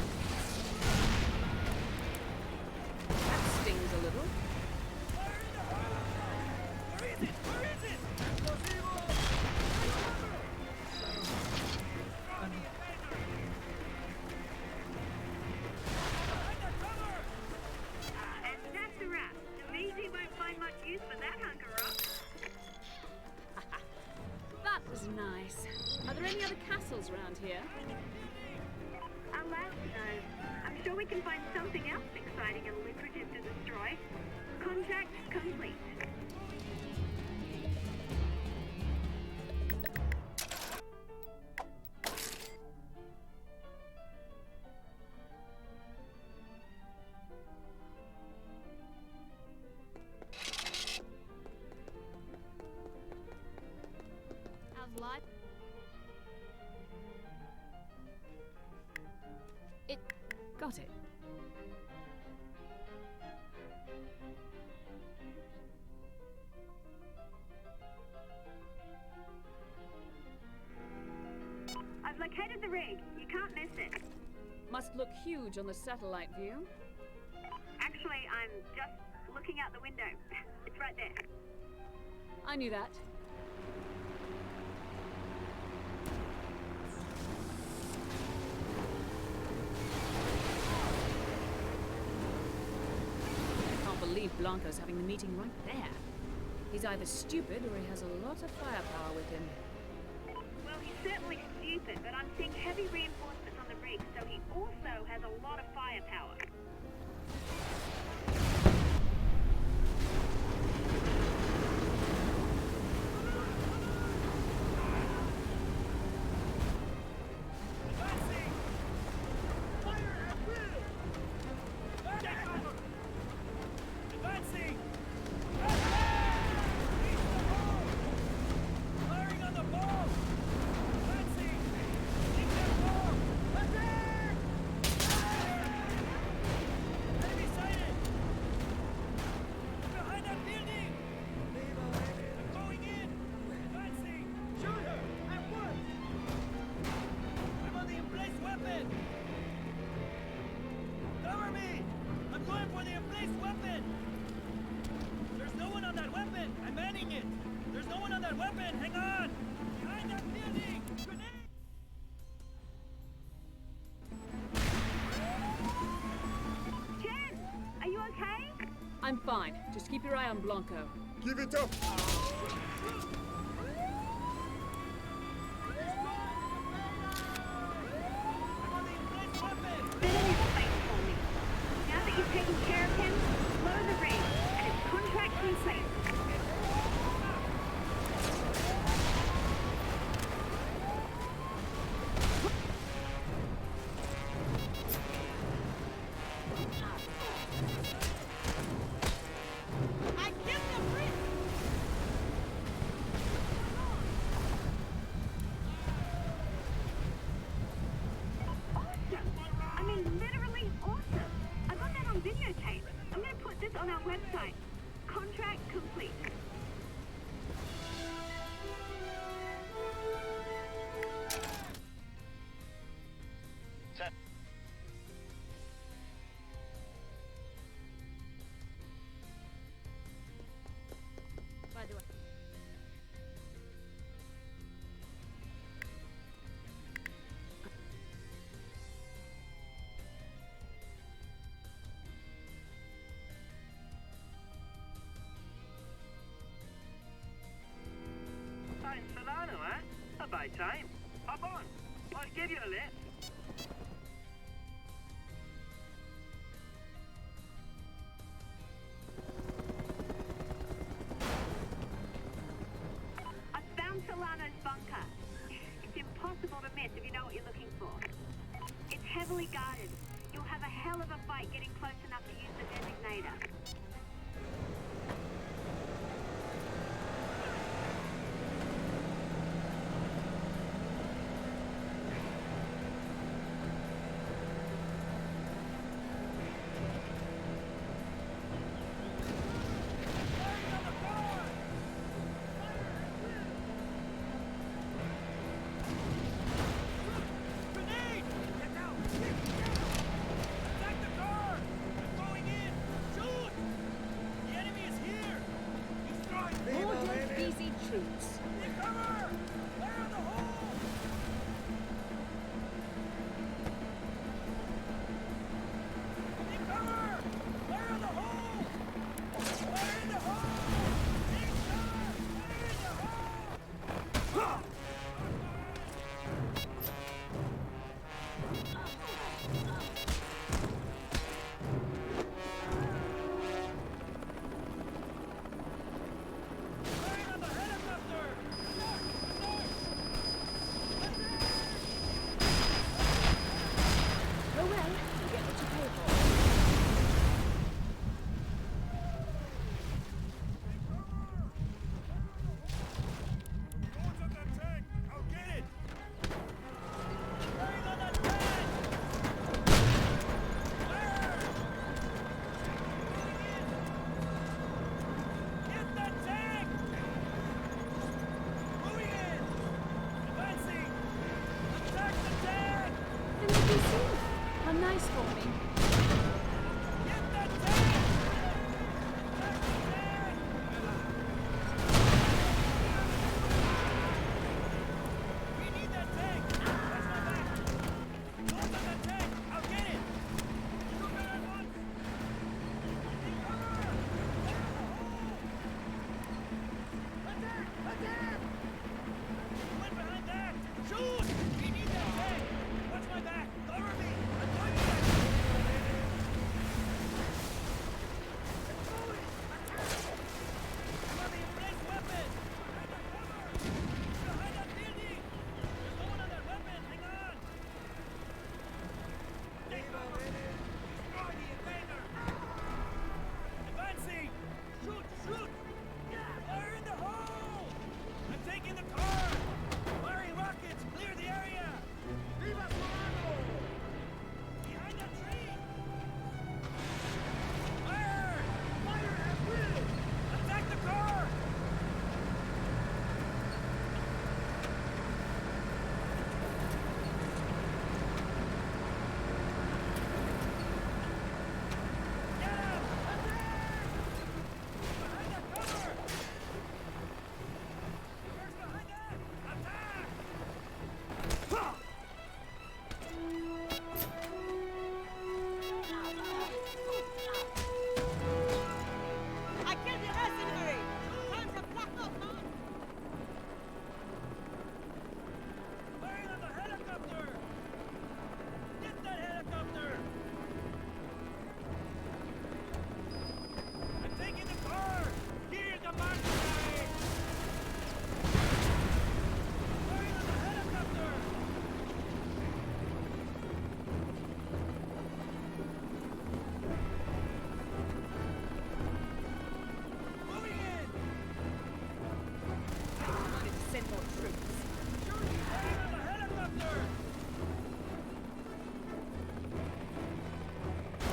That stings a little. Fire in the hole! Where is it? Where is it? And that's a wrap. The VZ won't find much use for that hunker rock. That was nice. Are there any other castles around here? Alas, no. I'm sure we can find something else exciting and lucrative to destroy. Contract complete. How's life? Got it. I've located the rig. You can't miss it. Must look huge on the satellite view. Actually, I'm just looking out the window. It's right there. I knew that. I can't believe Blanco's having the meeting right there. He's either stupid or he has a lot of firepower with him. Well, he's certainly stupid, but I'm seeing heavy reinforcements on the rig, so he also has a lot of firepower. I'm fine. Just keep your eye on Blanco. Give it up! Now that you've taken care of him, lower the rig, and it's contract complete. Videotape. I'm going to put this on our website. Contract complete. By the way. In Solano, eh? About time. Hop on. I'll give you a lift. I found Solano's bunker. It's impossible to miss if you know what you're looking for. It's heavily guarded. You'll have a hell of a fight getting close enough to use the designator. Attack the car! I'm going in! Shoot!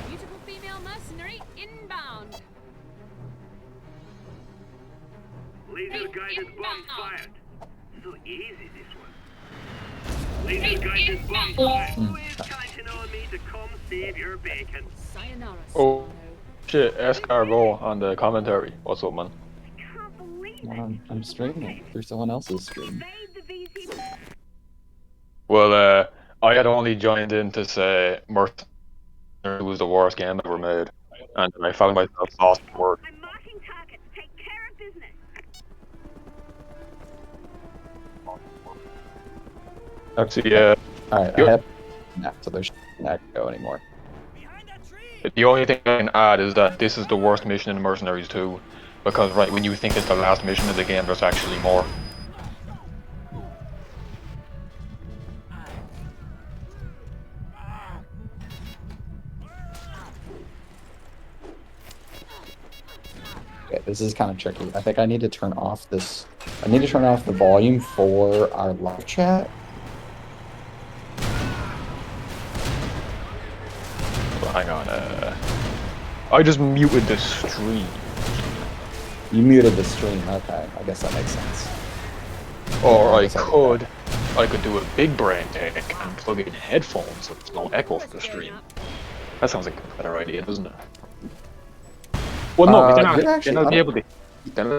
Beautiful female mercenary inbound. Laser guided bomb fired. So easy this one. Laser guided bomb fired. Who is counting on me to come save your bacon? Sayonara, Oh Solano. shit, escargot on the commentary. What's up, man? Can't believe it. I'm streaming through someone else's stream. Evade the VC. Well, I had only joined in to say Mercenaries was the worst game ever made, and I found myself lost at work. I'm marking targets. Take care of business. Actually, Alright, I have so there's not go anymore. the only thing I can add is that this is the worst mission in Mercenaries 2, because right when you think it's the last mission of the game, there's actually more. Okay, this is kind of tricky. I think I need to turn off this. I need to turn off the volume for our live chat. Well, hang on, I just muted the stream. You muted the stream. Okay, I guess that makes sense. Or I could do a big brain take and plug in headphones so there's no echo for the stream. That sounds like a better idea, doesn't it? Well, no, then I'll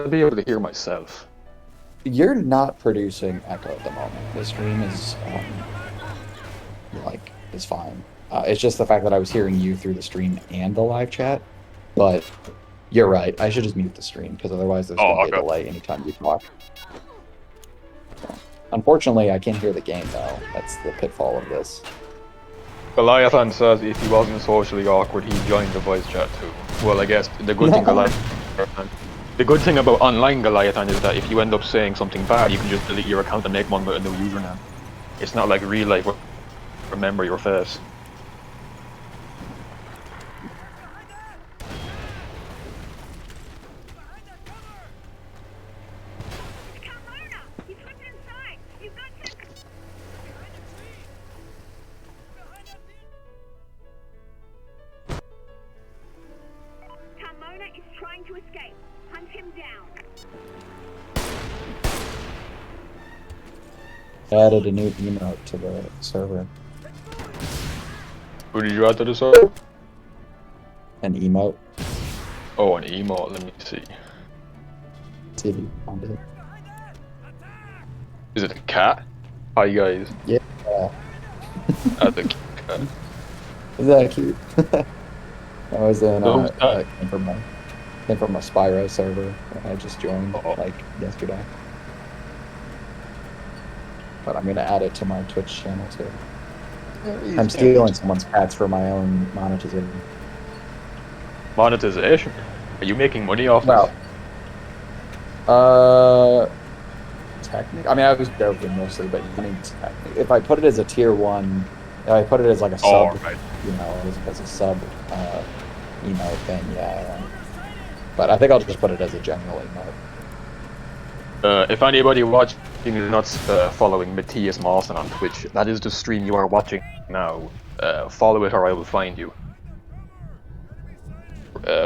be able to hear myself. You're not producing echo at the moment. The stream is is fine. It's just the fact that I was hearing you through the stream and the live chat. But you're right. I should just mute the stream because otherwise there's going to be a delay anytime you talk. So, unfortunately, I can't hear the game though. That's the pitfall of this. Goliathan says if he wasn't socially awkward, he'd join the voice chat too. Well, I guess the good thing about online Goliathan is that if you end up saying something bad, you can just delete your account and make one with a new username. It's not like real life. Remember your face. To escape. Hunt him down. Added a new emote to the server. Who did you add to the server? An emote. Oh, an emote. Let me see. See if you found it. Is it a cat? Hi guys. Yeah. That's a cute cat. Is that cute? I was in came from a Spyro server that I just joined like yesterday. But I'm gonna add it to my Twitch channel too. I'm stealing someone's cats for my own monetization. Monetization? Are you making money off this? Technically, I mean, I was joking mostly, but I mean, if I put it as a tier 1, if I put it as like a sub, right. you know, as a sub, thing, yeah. But I think I'll just put it as a general emote. If anybody watching is not following Matthias Mawson on Twitch, that is the stream you are watching now. Follow it or I will find you.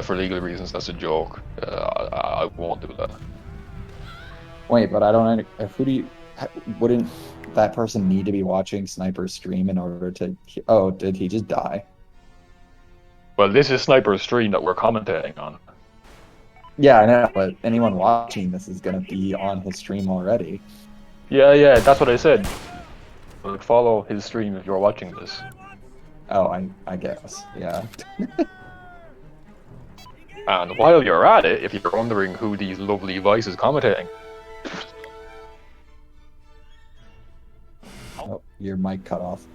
For legal reasons, that's a joke. I won't do that. Wait, but I don't. Wouldn't that person need to be watching Sniper's stream in order to? Oh, did he just die? Well, this is Sniper's stream that we're commentating on. Yeah, I know, but anyone watching this is gonna be on his stream already. Yeah, that's what I said. Like, follow his stream if you're watching this. Oh, I guess, yeah. And while you're at it, if you're wondering who these lovely voices commentating. Oh, your mic cut off.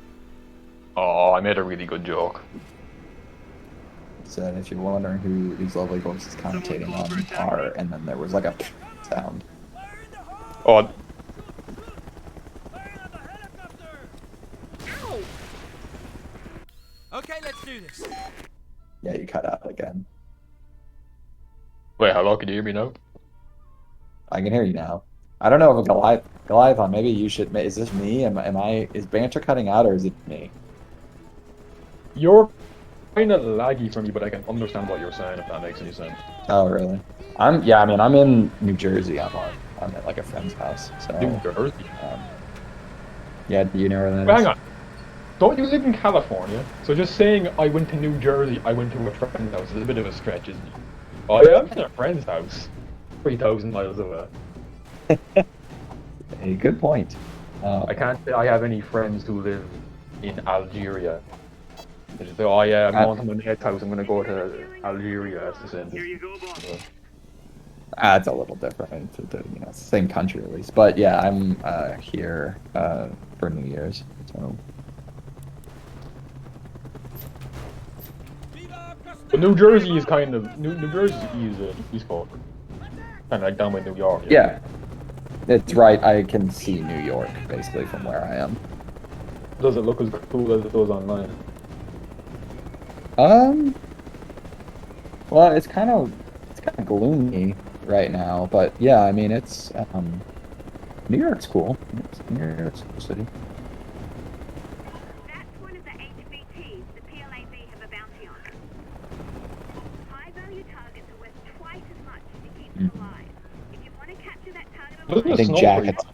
Oh, I made a really good joke. Said if you're wondering who these lovely voices commentating on are, and then there was like a sound. Oh. Okay, let's do this. Yeah, you cut out again. Wait, hello, can you hear me now? I can hear you now. I don't know if Goliathon, maybe you should. Is this me? Is banter cutting out or is it me? Your kind of laggy for me, but I can understand what you're saying, if that makes any sense. Oh, really? Yeah, I mean, I'm in New Jersey. I'm at like a friend's house. So, New Jersey? Yeah, do you know where that Well, is? hang on. Don't you live in California? So just saying I went to New Jersey, I went to a friend's house is a bit of a stretch, isn't it? Oh yeah, I'm in a friend's house. 3,000 miles away. Hey, good point. I can't say I have any friends who live in Algeria. They just say, oh yeah, I'm going to my mate's house, I'm going to go to Algeria. That's the same. Here you go, boss. It's a little different. It's the same country at least. But yeah, I'm here for New Year's. So. But New Jersey is kind of New Jersey is East Coast, kind of like down by New York. Yeah, it's right. I can see New York basically from where I am. Does it look as cool as it does online? Well, it's kind of gloomy right now, but yeah, I mean it's New York's cool. New York's a cool city. That's one of the HVTs the PLAV have a bounty on. High-value targets are worth twice as much to keep them alive. If you want to capture that target alive, I think jackets.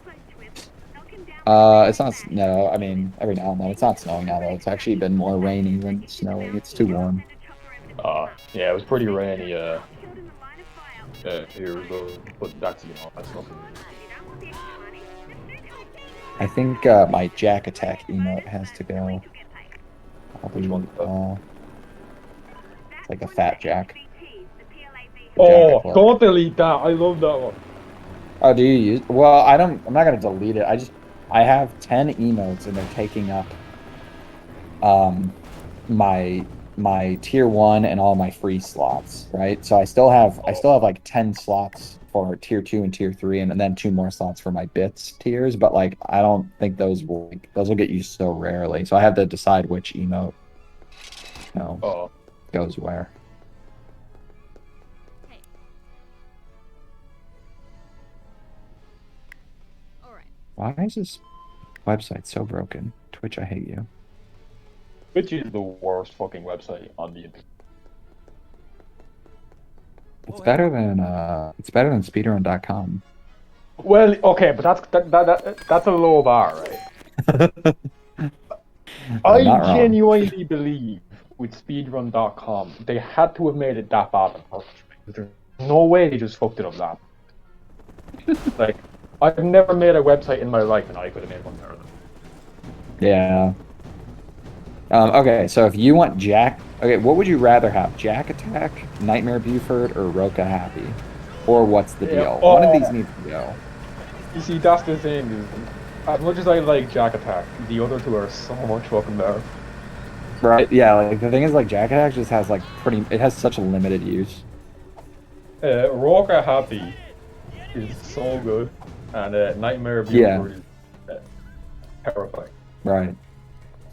It's not. No, I mean every now and then. It's not snowing now though. It's actually been more rainy than snowy. It's too warm. Yeah, it was pretty rainy. Here, but that's that's nothing. I think my Jack Attack emote has to go. Which one? It's like a fat Jack. Oh, don't delete that. I love that one. Oh, do you use? Well, I'm not gonna delete it. I have 10 emotes and they're taking up my tier 1 and all my free slots, right? So I still have like 10 slots for tier 2 and tier 3 and then 2 more slots for my bits tiers, but like I don't think those will get used so rarely. So I have to decide which emote goes where. Why is this website so broken? Twitch, I hate you. Twitch is the worst fucking website on the internet. It's better than speedrun.com. Well, okay, but that's a low bar, right? I genuinely believe with speedrun.com they had to have made it that bad on purpose. There's no way they just fucked it up that. Like, I've never made a website in my life and I could have made one better. Yeah. Okay, so if you want Jack... Okay, what would you rather have? Jack Attack, Nightmare Buford, or Roka Happy? Or what's the deal? One of these needs to go. You see, that's the thing. Is, as much as I like Jack Attack, the other two are so much fucking better. Right, yeah, like, the thing is, like, Jack Attack just has, like, it has such a limited use. Roka Happy is so good, and Nightmare Buford is terrifying. Right.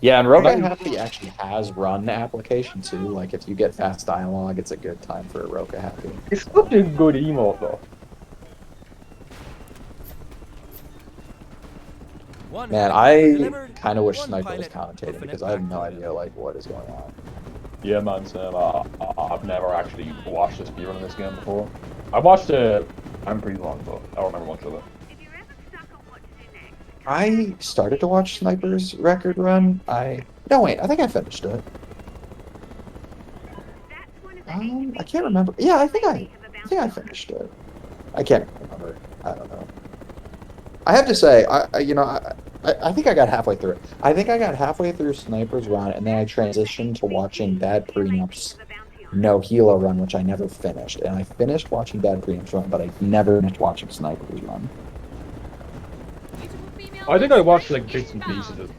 Yeah, and Roka Happy actually has run application too. Like if you get fast dialogue, it's a good time for a Roka Happy. It's such a good emote though. Man, I kind of wish Sniper was commentating because I have no idea like what is going on. Yeah, man, Sam. I've never actually watched a speedrun in this game before. I watched it. I'm pretty long, but I don't remember much of it. I started to watch Sniper's record run. No wait, I think I finished it. I can't remember. Yeah, I think I finished it. I can't remember. I don't know. I have to say, I think I got halfway through it. I think I got halfway through Sniper's run, and then I transitioned to watching Bad Prenups No Helo run, which I never finished. And I finished watching Bad Prenups run, but I never finished watching Sniper's run. I think I watched like bits and pieces of it.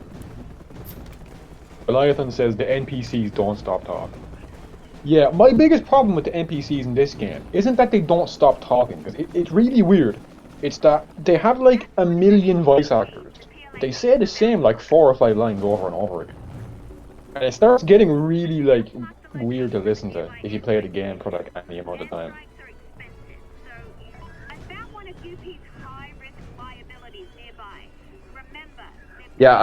Goliathan says the NPCs don't stop talking. Yeah, my biggest problem with the NPCs in this game isn't that they don't stop talking, because it's really weird. It's that they have like a million voice actors. They say the same like 4 or 5 lines over and over again. And it starts getting really like weird to listen to if you play the game for like any amount of time. Yeah,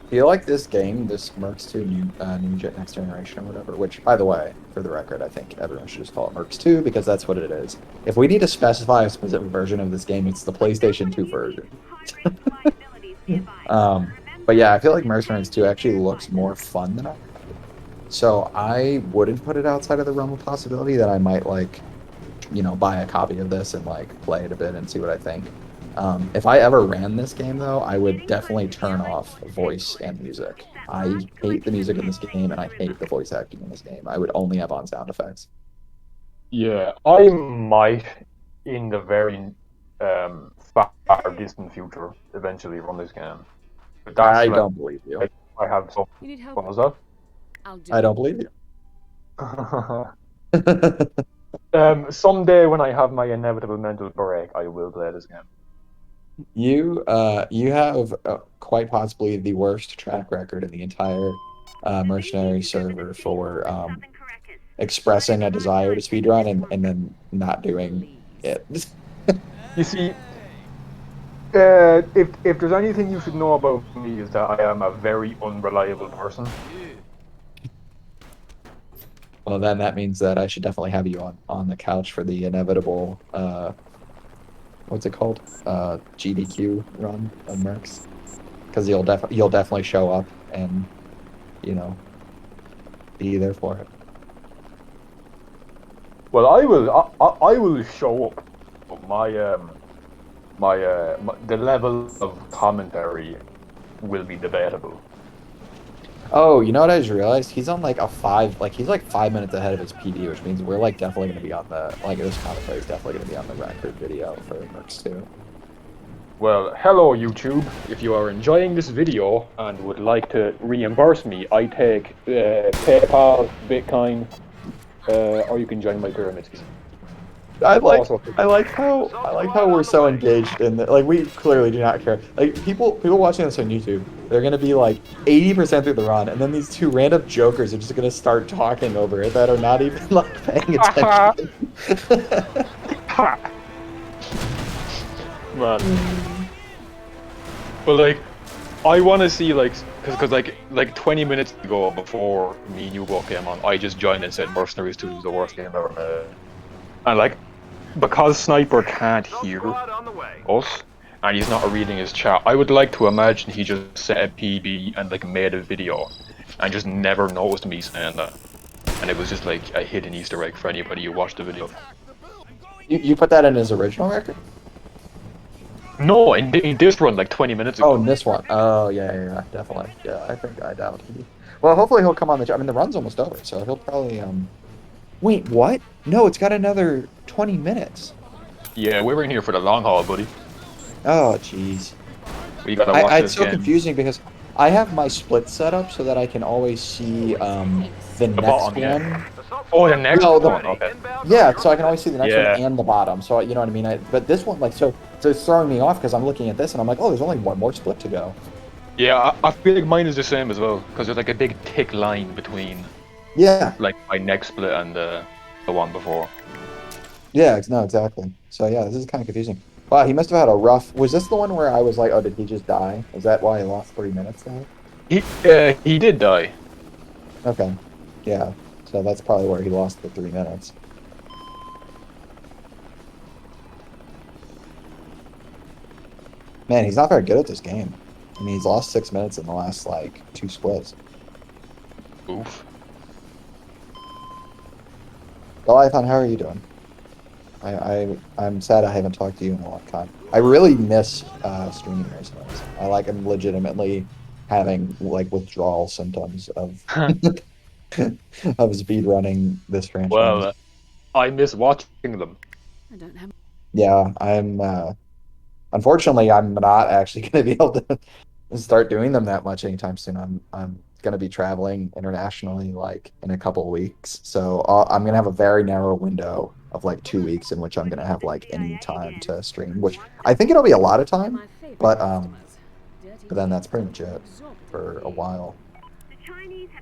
feel like this game, this Mercs 2 New Next Generation or whatever, which, by the way, for the record, I think everyone should just call it Mercs 2 because that's what it is. If we need to specify a specific version of this game, it's the PlayStation 2 version. But yeah, I feel like Mercenaries 2 actually looks more fun than I. So I wouldn't put it outside of the realm of possibility that I might, like, you know, buy a copy of this and, like, play it a bit and see what I think. If I ever ran this game, though, I would definitely turn off voice and music. I hate the music in this game, and I hate the voice acting in this game. I would only have on sound effects. Yeah, I might, in the very far distant future, eventually run this game. But that's I like, don't believe you. I have some. You need help? What was that? I'll do I don't believe you. Someday when I have my inevitable mental break, I will play this game. You have quite possibly the worst track record in the entire mercenary server for expressing a desire to speedrun and then not doing it. You see, if there's anything you should know about me is that I am a very unreliable person. Well, then that means that I should definitely have you on the couch for the inevitable what's it called? GDQ run of Mercs, because you'll definitely show up and, you know, be there for it. Well, I will show up. The level of commentary will be debatable. Oh, you know what I just realized? He's on like he's like 5 minutes ahead of his PD, which means we're like definitely gonna be on the this commentary is definitely gonna be on the record video for Mercs 2. Well, hello YouTube. If you are enjoying this video and would like to reimburse me, I take PayPal, Bitcoin, or you can join my pyramid scheme. I like how we're so engaged in the, like, we clearly do not care. Like, people watching this on YouTube, they're gonna be like 80% through the run, and then these two random jokers are just gonna start talking over it that are not even like paying attention. Man. But like, I want to see because like 20 minutes ago before me and you both came on, I just joined and said Mercenaries 2 is the worst game ever made. And like, because Sniper can't hear us, and he's not reading his chat, I would like to imagine he just set a PB and like made a video, and just never noticed me saying that. And it was just like a hidden Easter egg for anybody who watched the video. You put that in his original record? No, in this run, like 20 minutes ago. Oh, in this one. Oh, yeah, definitely. Yeah, I think I doubt it. Well, hopefully he'll come on the chat. I mean, the run's almost over, so he'll probably, Wait, what? No, it's got another 20 minutes. Yeah, we're in here for the long haul, buddy. Oh, jeez. We gotta watch this It's so game. confusing because I have my split set up so that I can always see the next bottom, one. Yeah. Oh, the next one. Okay. Yeah, so I can always see the next Yeah. one and the bottom. So you know what I mean. But this one, like, so it's throwing me off because I'm looking at this and I'm like, oh, there's only one more split to go. Yeah, I feel like mine is the same as well because there's like a big thick line between. Yeah. Like my next split and the one before. Yeah, no, exactly. So yeah, this is kind of confusing. Wow, he must have had a rough. Was this the one where I was like, oh, did he just die? Is that why he lost 3 minutes there? He did die. Okay. Yeah. So that's probably where he lost the 3 minutes. Man, he's not very good at this game. I mean, he's lost 6 minutes in the last, like, 2 splits. Oof. Goliathon, how are you doing? I'm sad I haven't talked to you in a long time. I really miss streaming Mercenaries. I'm legitimately having, like, withdrawal symptoms of of speedrunning this franchise. Well, I miss watching them. I don't have. Yeah, I'm. Unfortunately, I'm not actually going to be able to start doing them that much anytime soon. I'm going to be traveling internationally like in a couple of weeks, so I'm going to have a very narrow window of like 2 weeks in which I'm going to have like any time to stream. Which I think it'll be a lot of time, but then that's pretty much it for a while.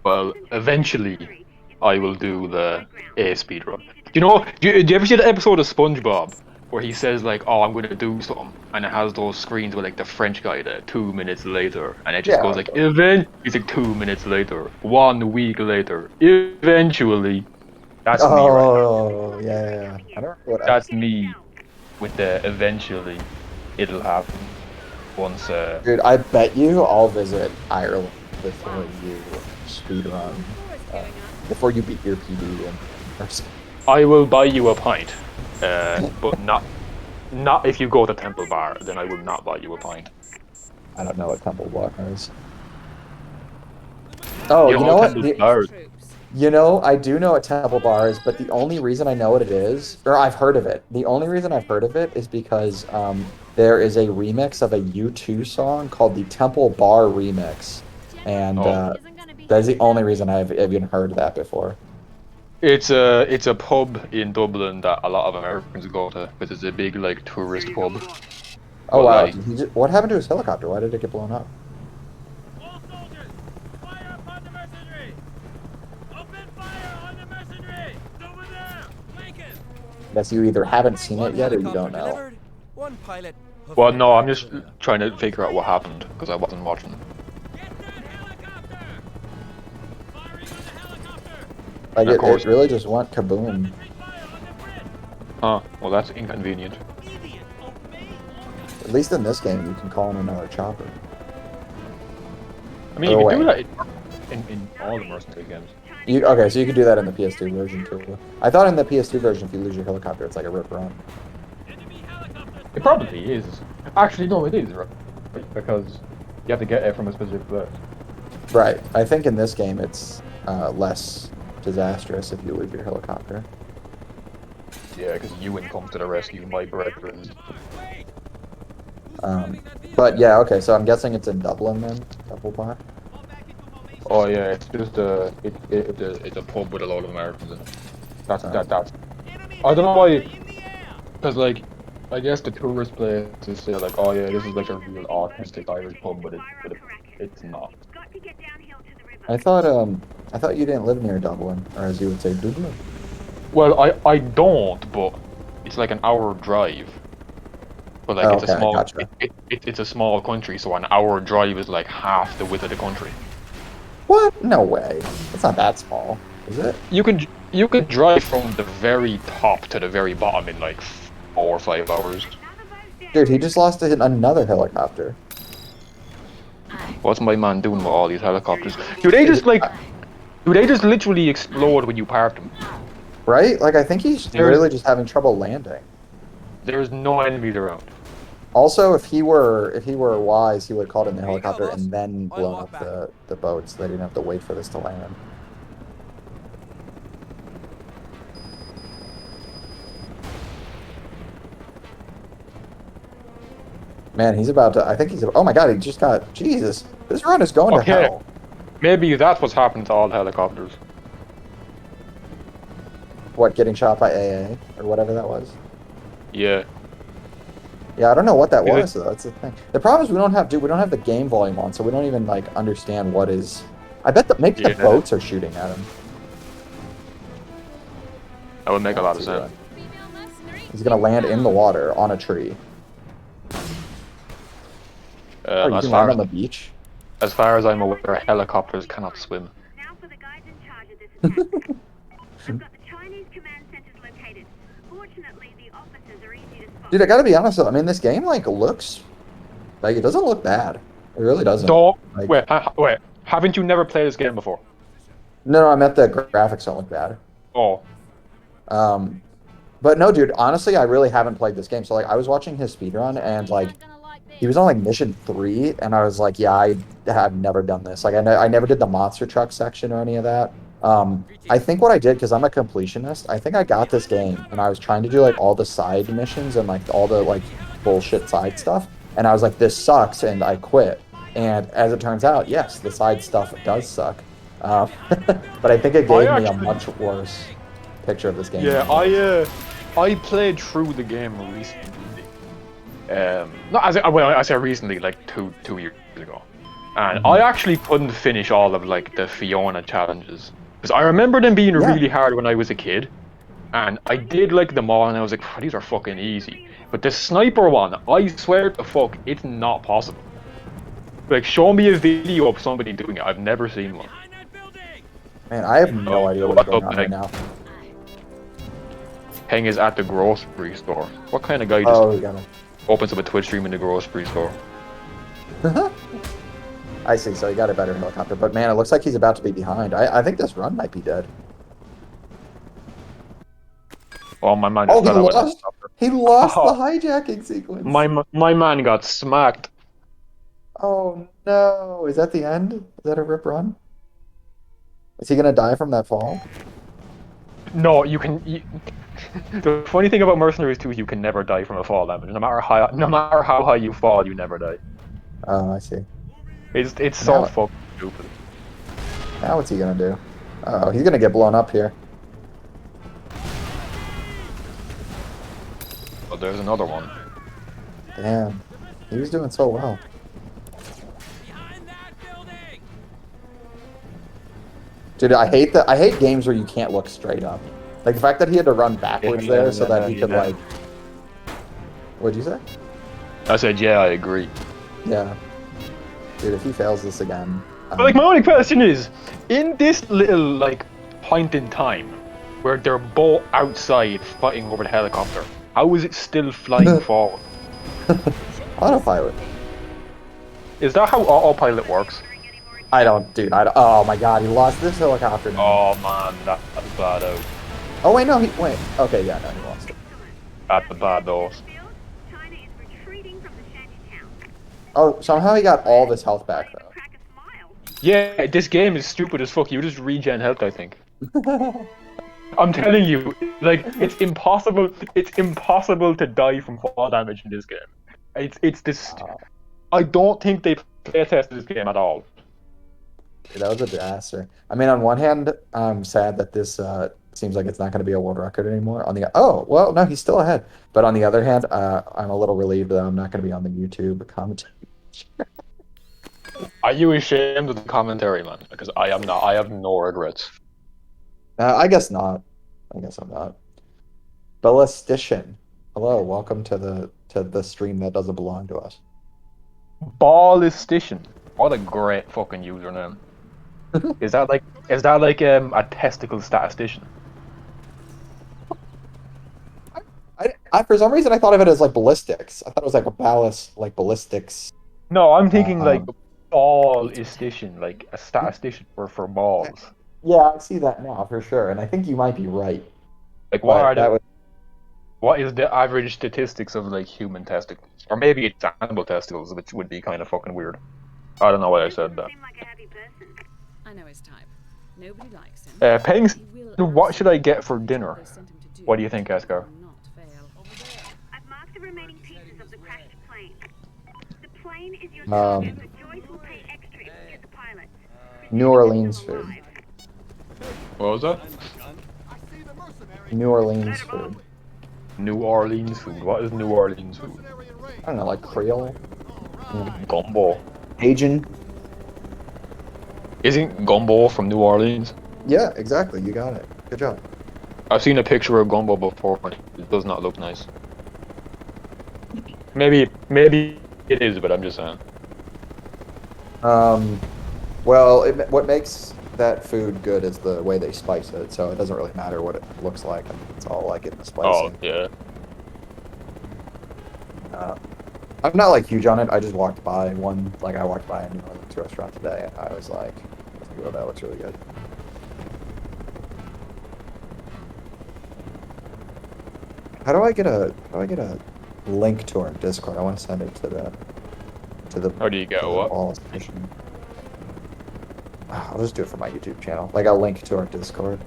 Well, eventually, I will do the A speedrun. Do you ever see the episode of SpongeBob where he says like, "Oh, I'm gonna do something," and it has those screens with like the French guy there, 2 minutes later, and it just goes like, He's like 2 minutes later, 1 week later, eventually. That's me right now. Oh, yeah. I don't know what That's me with the eventually. It'll happen once. Dude, I bet you I'll visit Ireland before you speedrun, before you beat your PD in person. I will buy you a pint, but not if you go to Temple Bar. Then I will not buy you a pint. I don't know what Temple Bar is. Oh, you know what? You know, I do know what Temple Bar is, but the only reason I know what it is, or I've heard of it, the only reason I've heard of it is because there is a remix of a U2 song called the Temple Bar Remix, and that's the only reason I've even heard that before. It's a pub in Dublin that a lot of Americans go to because it's a big like tourist pub. Oh wow! What happened to his helicopter? Why did it get blown up? All soldiers, fire upon the mercenary! Open fire on the mercenary! It's over there! Lincoln! I guess you either haven't seen it yet or you don't know. One pilot. Well, no, I'm just trying to figure out what happened because I wasn't watching. Like it really just went kaboom. Huh, well that's inconvenient. At least in this game you can call in another chopper. I mean, you can do that in all the Mercenary games. Okay, so you can do that in the PS2 version too. I thought in the PS2 version if you lose your helicopter it's like a rip run. It probably is. Actually, no, it is, right? Because you have to get it from a specific place. Right. I think in this game it's less disastrous if you lose your helicopter. Yeah, because Ewan comes to the rescue, my brethren. But yeah, okay, so I'm guessing it's in Dublin then, Temple Bar? Oh yeah, it's just it's a pub with a lot of Americans in it. That's. I don't know why, because like, I guess the tourist places say like, oh yeah, this is like a real authentic Irish pub, but it's not. I thought you didn't live near Dublin, or as you would say, Dublin. Well, I don't, but it's like an hour drive. But like it's a small, gotcha. it's a small country, so an hour drive is like half the width of the country. What? No way. It's not that small, is it? You could drive from the very top to the very bottom in like 4 or 5 hours. Dude, he just lost another helicopter. What's my man doing with all these helicopters? Do they just literally explode when you park them? Right? Like I think he's really just having trouble landing. There's no enemies around. Also, if he were wise, he would have called in the helicopter and then blown up the boat so they didn't have to wait for this to land. Man, he's about to. I think he's. Oh my God! He just got. Jesus, this run is going to hell. Maybe that's what's happened to all the helicopters. What? Getting shot by AA or whatever that was. Yeah. Yeah, I don't know what that was. Though. That's the thing. The problem is we don't have the game volume on, so we don't even like understand what is. I bet that maybe the boats are shooting at him. That would make a lot of sense. He's gonna land in the water on a tree. You can land on the beach? As far as I'm aware, helicopters cannot swim. Now for the guys in charge of this attack. I've got the Chinese command centers located. Fortunately, the officers are easy to spot. Dude, I gotta be honest though. I mean, this game like looks like it doesn't look bad. It really doesn't. So, like, wait. Haven't you never played this game before? No, I meant the graphics don't look bad. Oh. But no, dude. Honestly, I really haven't played this game. So like, I was watching his speedrun and like. He was on like mission 3, and I was like, yeah, I have never done this. Like, I never did the monster truck section or any of that. I think what I did, because I'm a completionist, I think I got this game, and I was trying to do like all the side missions and like all the like bullshit side stuff, and I was like, this sucks, and I quit. And as it turns out, yes, the side stuff does suck. But I think it gave me a much worse picture of this game. Yeah, I played through the game recently. I say recently, like two years ago, and I actually couldn't finish all of like the Fiona challenges because I remember them being really hard when I was a kid, And I did like them all, and I was like, these are fucking easy. But the sniper one, I swear to fuck, it's not possible. Like, show me a video of somebody doing it. I've never seen one. Man, I have no idea what is going on right now. Peng is at the grocery store. What kind of guy just opens up a Twitch stream in the grocery store? I see, so he got a better helicopter. But man, it looks like he's about to be behind. I think this run might be dead. Oh, my man just fell out. He lost the hijacking sequence. My man got smacked. Oh no, is that the end? Is that a rip run? Is he gonna die from that fall? No, you can... The funny thing about Mercenaries 2 is you can never die from a fall damage. No matter how high you fall, you never die. Oh, I see. It's so fucking stupid. Now what's he gonna do? Uh oh, he's gonna get blown up here. Oh, there's another one. Damn, he was doing so well. Dude, I hate games where you can't look straight up. Like the fact that he had to run backwards there so that he could like. What'd you say? I said, yeah, I agree. Yeah. Dude, if he fails this again. But like, my only question is, in this little like point in time, where they're both outside fighting over the helicopter, how is it still flying forward? Autopilot. Is that how autopilot works? I don't, dude. Oh my god, he lost this helicopter now. Oh man, that's bad out. Oh wait, no, wait. Okay, yeah, no, he lost it. That's the bad dose. Oh, somehow he got all this health back though. Yeah, this game is stupid as fuck. You just regen health, I think. I'm telling you, like, it's impossible to die from fall damage in this game. It's this. I don't think they play tested this game at all. Dude, that was a disaster. I mean, on one hand, I'm sad that this seems like it's not going to be a world record anymore. On the well, no, he's still ahead. But on the other hand, I'm a little relieved that I'm not going to be on the YouTube commentary. Are you ashamed of the commentary, man? Because I am not. I have no regrets. I guess not. I guess I'm not. Ballistician. Hello, welcome to the stream that doesn't belong to us. Ballistician. What a great fucking username. Is that like a testicle statistician? I for some reason I thought of it as like ballistics. I thought it was like a ballast, like ballistics. No, I'm thinking like ballistician, like a statistician for balls. Yeah, I see that now for sure, and I think you might be right. Like what is the average statistics of like human testicles? Or maybe it's animal testicles, which would be kind of fucking weird. I don't know why I said that. I know his type. Nobody likes him. Peng's, what should I get for dinner? What do you think, Esker? I've marked the remaining pieces of the crashed plane. The plane is your target, but Joyce will pay extra if you get the pilot. New Orleans food. What was that? New Orleans food. New Orleans food. What is New Orleans food? I don't know, like Creole. Gumbo. Cajun. Isn't gumbo from New Orleans? Yeah, exactly. You got it. Good job. I've seen a picture of gumbo before. It does not look nice. Maybe it is, but I'm just saying. Well, what makes that food good is the way they spice it, so it doesn't really matter what it looks like. It's all like in the spicing. Oh, yeah. I'm not like huge on it. I just walked by one, like I walked by a New Orleans restaurant today, and I was like, oh, that looks really good. How do I get a link to our Discord? I want to send it to the. How do you get what? I'll just do it for my YouTube channel. Like a link to our Discord.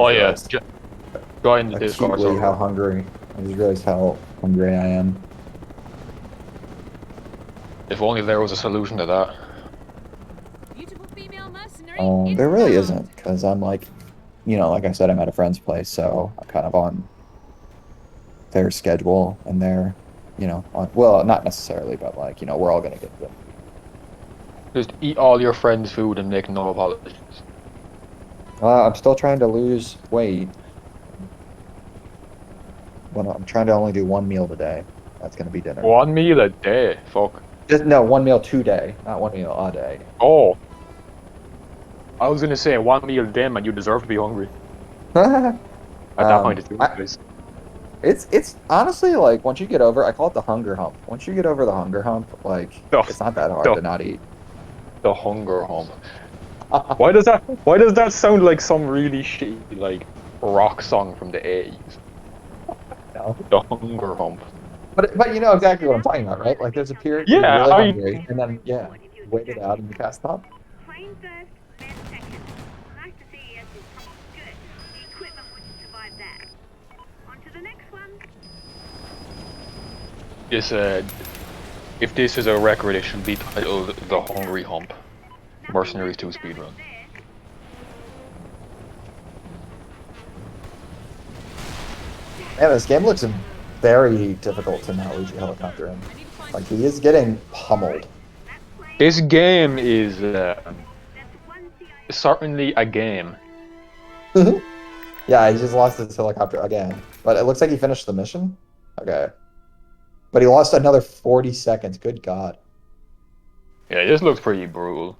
Oh yeah, join the Discord. How hungry. I just realized how hungry I am. If only there was a solution to that. Beautiful female mercenary. There really isn't, because I'm like, like I said, I'm at a friend's place, so I'm kind of on their schedule and their, well, not necessarily, but like, we're all gonna get them. Just eat all your friends' food and make no apologies. I'm still trying to lose weight. Well, I'm trying to only do one meal a day. That's gonna be dinner. One meal a day? Fuck. No, one meal today, not one meal a day. Oh. I was gonna say one meal a day, man. You deserve to be hungry. At that point, it's honestly like once you get over, I call it the hunger hump. Once you get over the hunger hump, like it's not that hard to not eat. The hunger hump. Why does that sound like some really shitty like rock song from the 80s? No. The hunger hump. But you know exactly what I'm talking about, right? Like there's a period where you're really hungry, and then you wait it out and you pass up. Plane first, then second. Nice to see you. Good. The equipment wouldn't survive that. On to the next one. If this is a record, it should be titled The Hungry Hump. Mercenaries 2 Speedrun. Man, this game looks very difficult to not lose your helicopter in. Like, he is getting pummeled. This game is certainly a game. Yeah, he just lost his helicopter again. But it looks like he finished the mission? Okay. But he lost another 40 seconds. Good God. Yeah, this looks pretty brutal.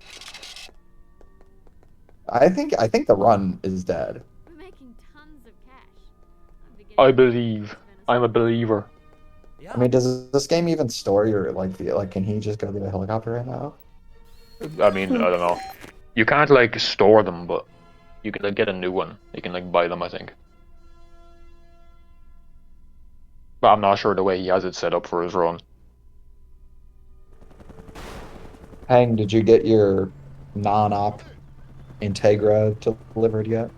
I think the run is dead. We're making tons of cash. I believe. I'm a believer. I mean, does this game even store your like can he just go get a helicopter right now? I mean, I don't know. You can't like store them, but you can like get a new one. You can like buy them, I think. But I'm not sure the way he has it set up for his run. Hang, did you get your non-op Integra delivered yet?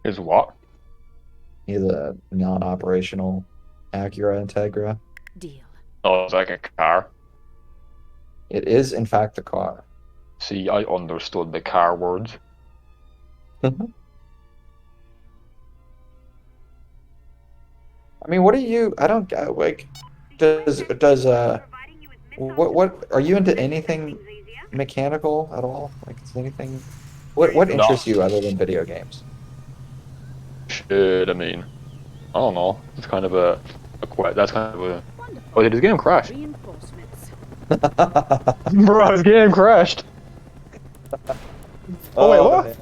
His what? He's a non-operational Acura Integra. Deal. Oh, it's like a car. It is, in fact, a car. See, I understood the car words. I mean, what are you? I don't like. What are you into anything mechanical at all? Like, is anything? What interests you other than video games? Shit, I mean, I don't know. It's kind of that's kind of a. Oh, did his game crash? Bro, his game crashed. Oh wait, what?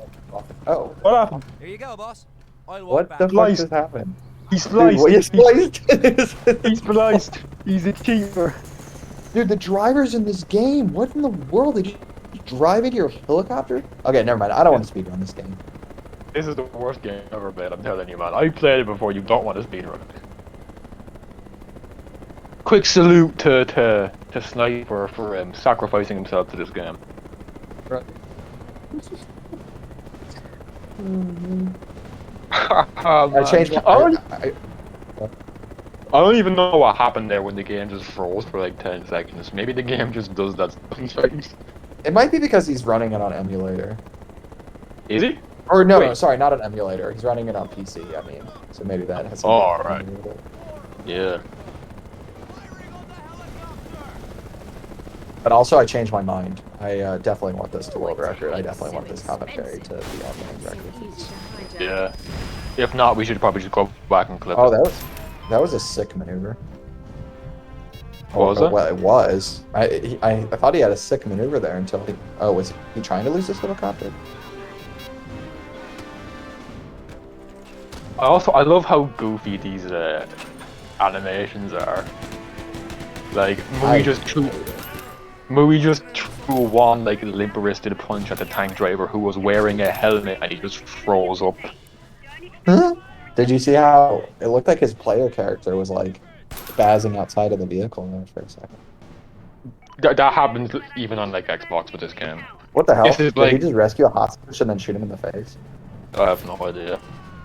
Oh. What happened? Here you go, boss. I'll walk What back. the fuck just happened? He's spliced. Dude, he's spliced. He's spliced. He's a cheater. Dude, the drivers in this game. What in the world? Did you drive into your helicopter? Okay, never mind. I don't want to speedrun this game. This is the worst game I've ever played, I'm telling you, man. I played it before, you don't want to speedrun it. Quick salute to Sniper for sacrificing himself to this game. Right. I changed my... I don't even know what happened there when the game just froze for like 10 seconds. Maybe the game just does that sometimes. It might be because he's running it on emulator. Is he? Or no, sorry, not an emulator. He's running it on PC, I mean. So maybe that has something to do with it. Yeah. But also, I changed my mind. I definitely want this to world record. I definitely want this commentary to be on world record. Yeah. If not, we should probably just go back and clip it. That was a sick maneuver. What was it? Well, it was. I thought he had a sick maneuver there until he... Oh, was he trying to lose his helicopter? I love how goofy these animations are. Like, Mui just threw one like limp-wristed punch at the tank driver who was wearing a helmet and he just froze up. Huh? Did you see how it looked like his player character was like spazzing outside of the vehicle there for a second? That happens even on like Xbox with this game. What the hell? Did he just rescue a hostage and then shoot him in the face? I have no idea.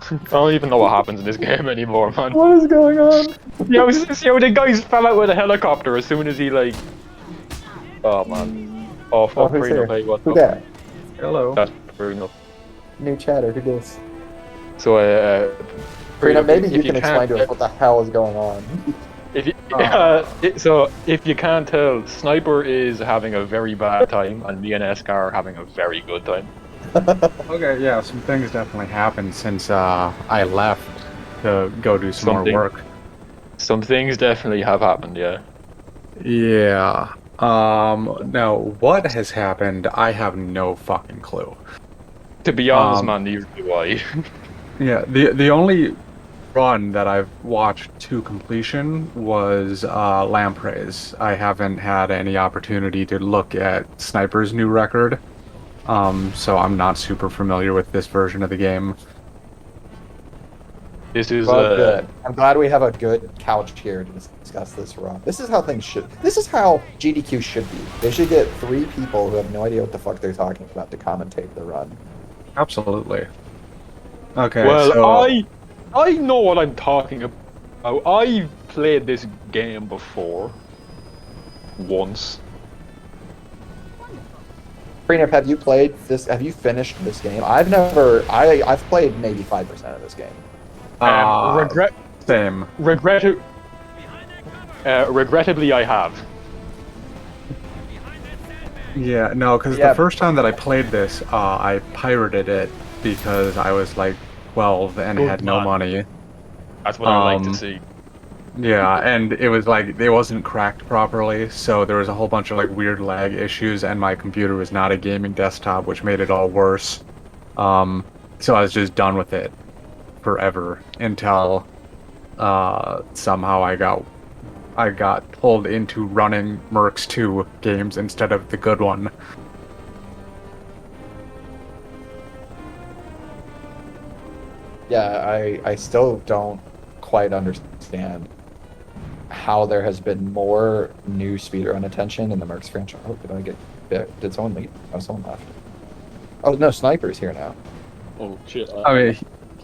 I don't even know what happens in this game anymore, man. What is going on? Yo, the guys fell out with a helicopter as soon as he like. Oh man. Oh fuck, who's Prenup, here? hey, what's Who up? that? Hello. That's Prenup. New chatter, who this? So, Prenup, maybe you if can explain to us what the hell is going on. If you, so if you can't tell, Sniper is having a very bad time, and me and SK are having a very good time. Okay, yeah, some things definitely happened since I left to go do some more work. Some things definitely have happened, yeah. Yeah. Now, what has happened, I have no fucking clue. To be honest, man, neither do I. Yeah, the only run that I've watched to completion was Lampreys. I haven't had any opportunity to look at Sniper's new record, so I'm not super familiar with this version of the game. This is good. I'm glad we have a good couch here to discuss this run. This is how things should. This is how GDQ should be. They should get 3 people who have no idea what the fuck they're talking about to commentate the run. Absolutely. Okay. Well, so... I know what I'm talking about. I've played this game before. Once. Prenup, have you played this? Have you finished this game? I've never. I've played maybe 5% of this game. Regrettably, I have. Yeah, no, because the first time that I played this, I pirated it because I was like 12 and had no money. That's what I like to see. Yeah, and it was like, it wasn't cracked properly, so there was a whole bunch of like weird lag issues, and my computer was not a gaming desktop, which made it all worse. So I was just done with it forever until somehow I got pulled into running Mercs 2 games instead of the good one. Yeah, I still don't quite understand how there has been more new speedrun attention in the Mercs franchise. Oh, did I get bit? Did someone leave? Oh, someone left. Oh, no, Sniper's here now. Oh, shit. I mean,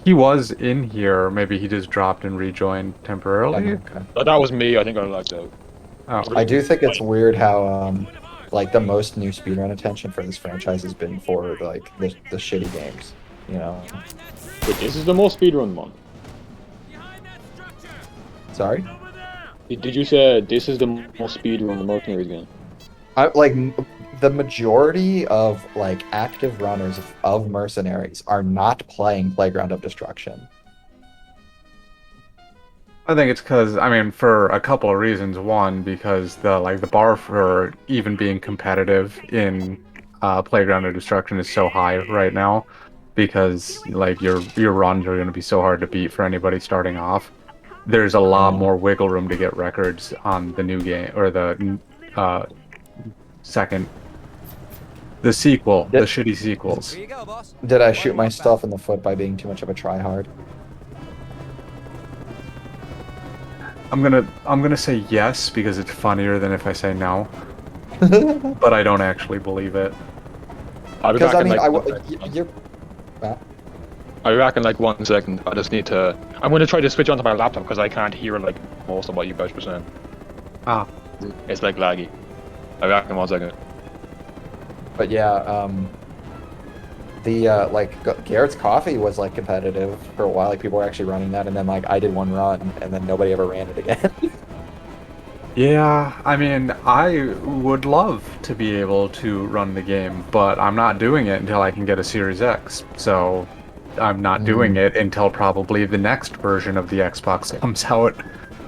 he was in here. Maybe he just dropped and rejoined temporarily. Okay. That was me. I think I logged out. Oh. I do think it's weird how, like, the most new speedrun attention for this franchise has been for, like, the shitty games, you know? But this is the most speedrun one. Sorry? Did you say this is the most speedrun the Mercenaries game? Like, the majority of, like, active runners of Mercenaries are not playing Playground of Destruction. I think it's because, I mean, for a couple of reasons. One, because the bar for even being competitive in Playground of Destruction is so high right now, because like your runs are going to be so hard to beat for anybody starting off. There's a lot more wiggle room to get records on the new game, or the sequel, the shitty sequels. Did I shoot myself in the foot by being too much of a tryhard? I'm gonna say yes because it's funnier than if I say no. But I don't actually believe it. Because I mean, you're. I'll be back in like 1 second. I just need to. I'm going to try to switch onto my laptop because I can't hear like most of what you guys were saying. Ah. It's like laggy. I'll be back in 1 second. But yeah, like Garrett's Coffee was like competitive for a while. Like people were actually running that, and then like I did one run, and then nobody ever ran it again. Yeah, I mean, I would love to be able to run the game, but I'm not doing it until I can get a Series X. So I'm not doing it until probably the next version of the Xbox comes out.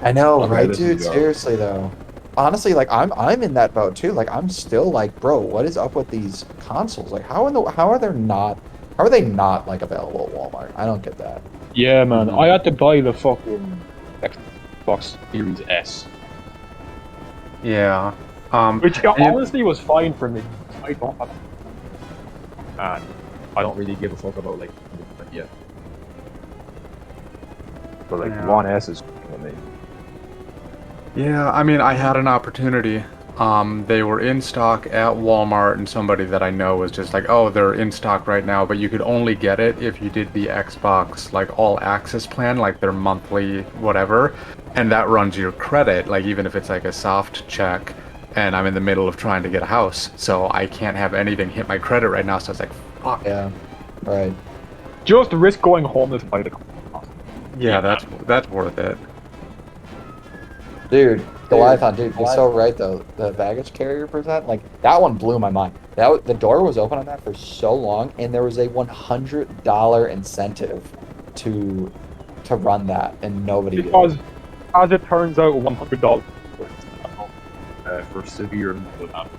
I know, right, dude? Seriously, though. Honestly, like I'm in that boat too. Like I'm still like, bro, what is up with these consoles? Like, how are they not like available at Walmart? I don't get that. Yeah, man, I had to buy the fucking Xbox Series S. Yeah. Which honestly was fine for me. I don't have, and I don't really give a fuck about like yet. But like One S is for me. Yeah, I mean, I had an opportunity They were in stock at Walmart, and somebody that I know was just like, "Oh, they're in stock right now," but you could only get it if you did the Xbox like all access plan, like their monthly whatever, and that runs your credit, like even if it's like a soft check. And I'm in the middle of trying to get a house, so I can't have anything hit my credit right now. So it's like, fuck. Yeah, right. Just risk going homeless by the. Yeah, that's worth it. Dude, Goliathon, dude, you're so right though. The baggage carrier percent, like that one blew my mind. The door was open on that for so long, and there was a $100 incentive to run that, and nobody did. Because, as it turns out, $100 for severe damage.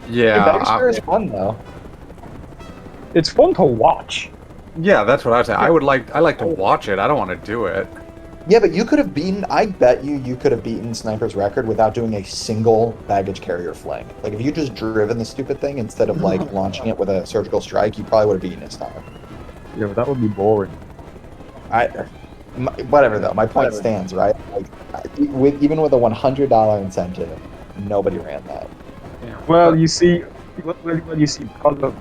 Yeah, baggage carrier is fun though. It's fun to watch. Yeah, that's what I was saying. I like to watch it. I don't want to do it. Yeah, but you could have beaten, I bet you could have beaten Sniper's record without doing a single baggage carrier fling. Like, if you just driven the stupid thing instead of, like, launching it with a surgical strike, you probably would have beaten his time. Yeah, but that would be boring. Whatever, though. My point stands, right? Like, even with a $100 incentive, nobody ran that. Yeah. Well, you see, because of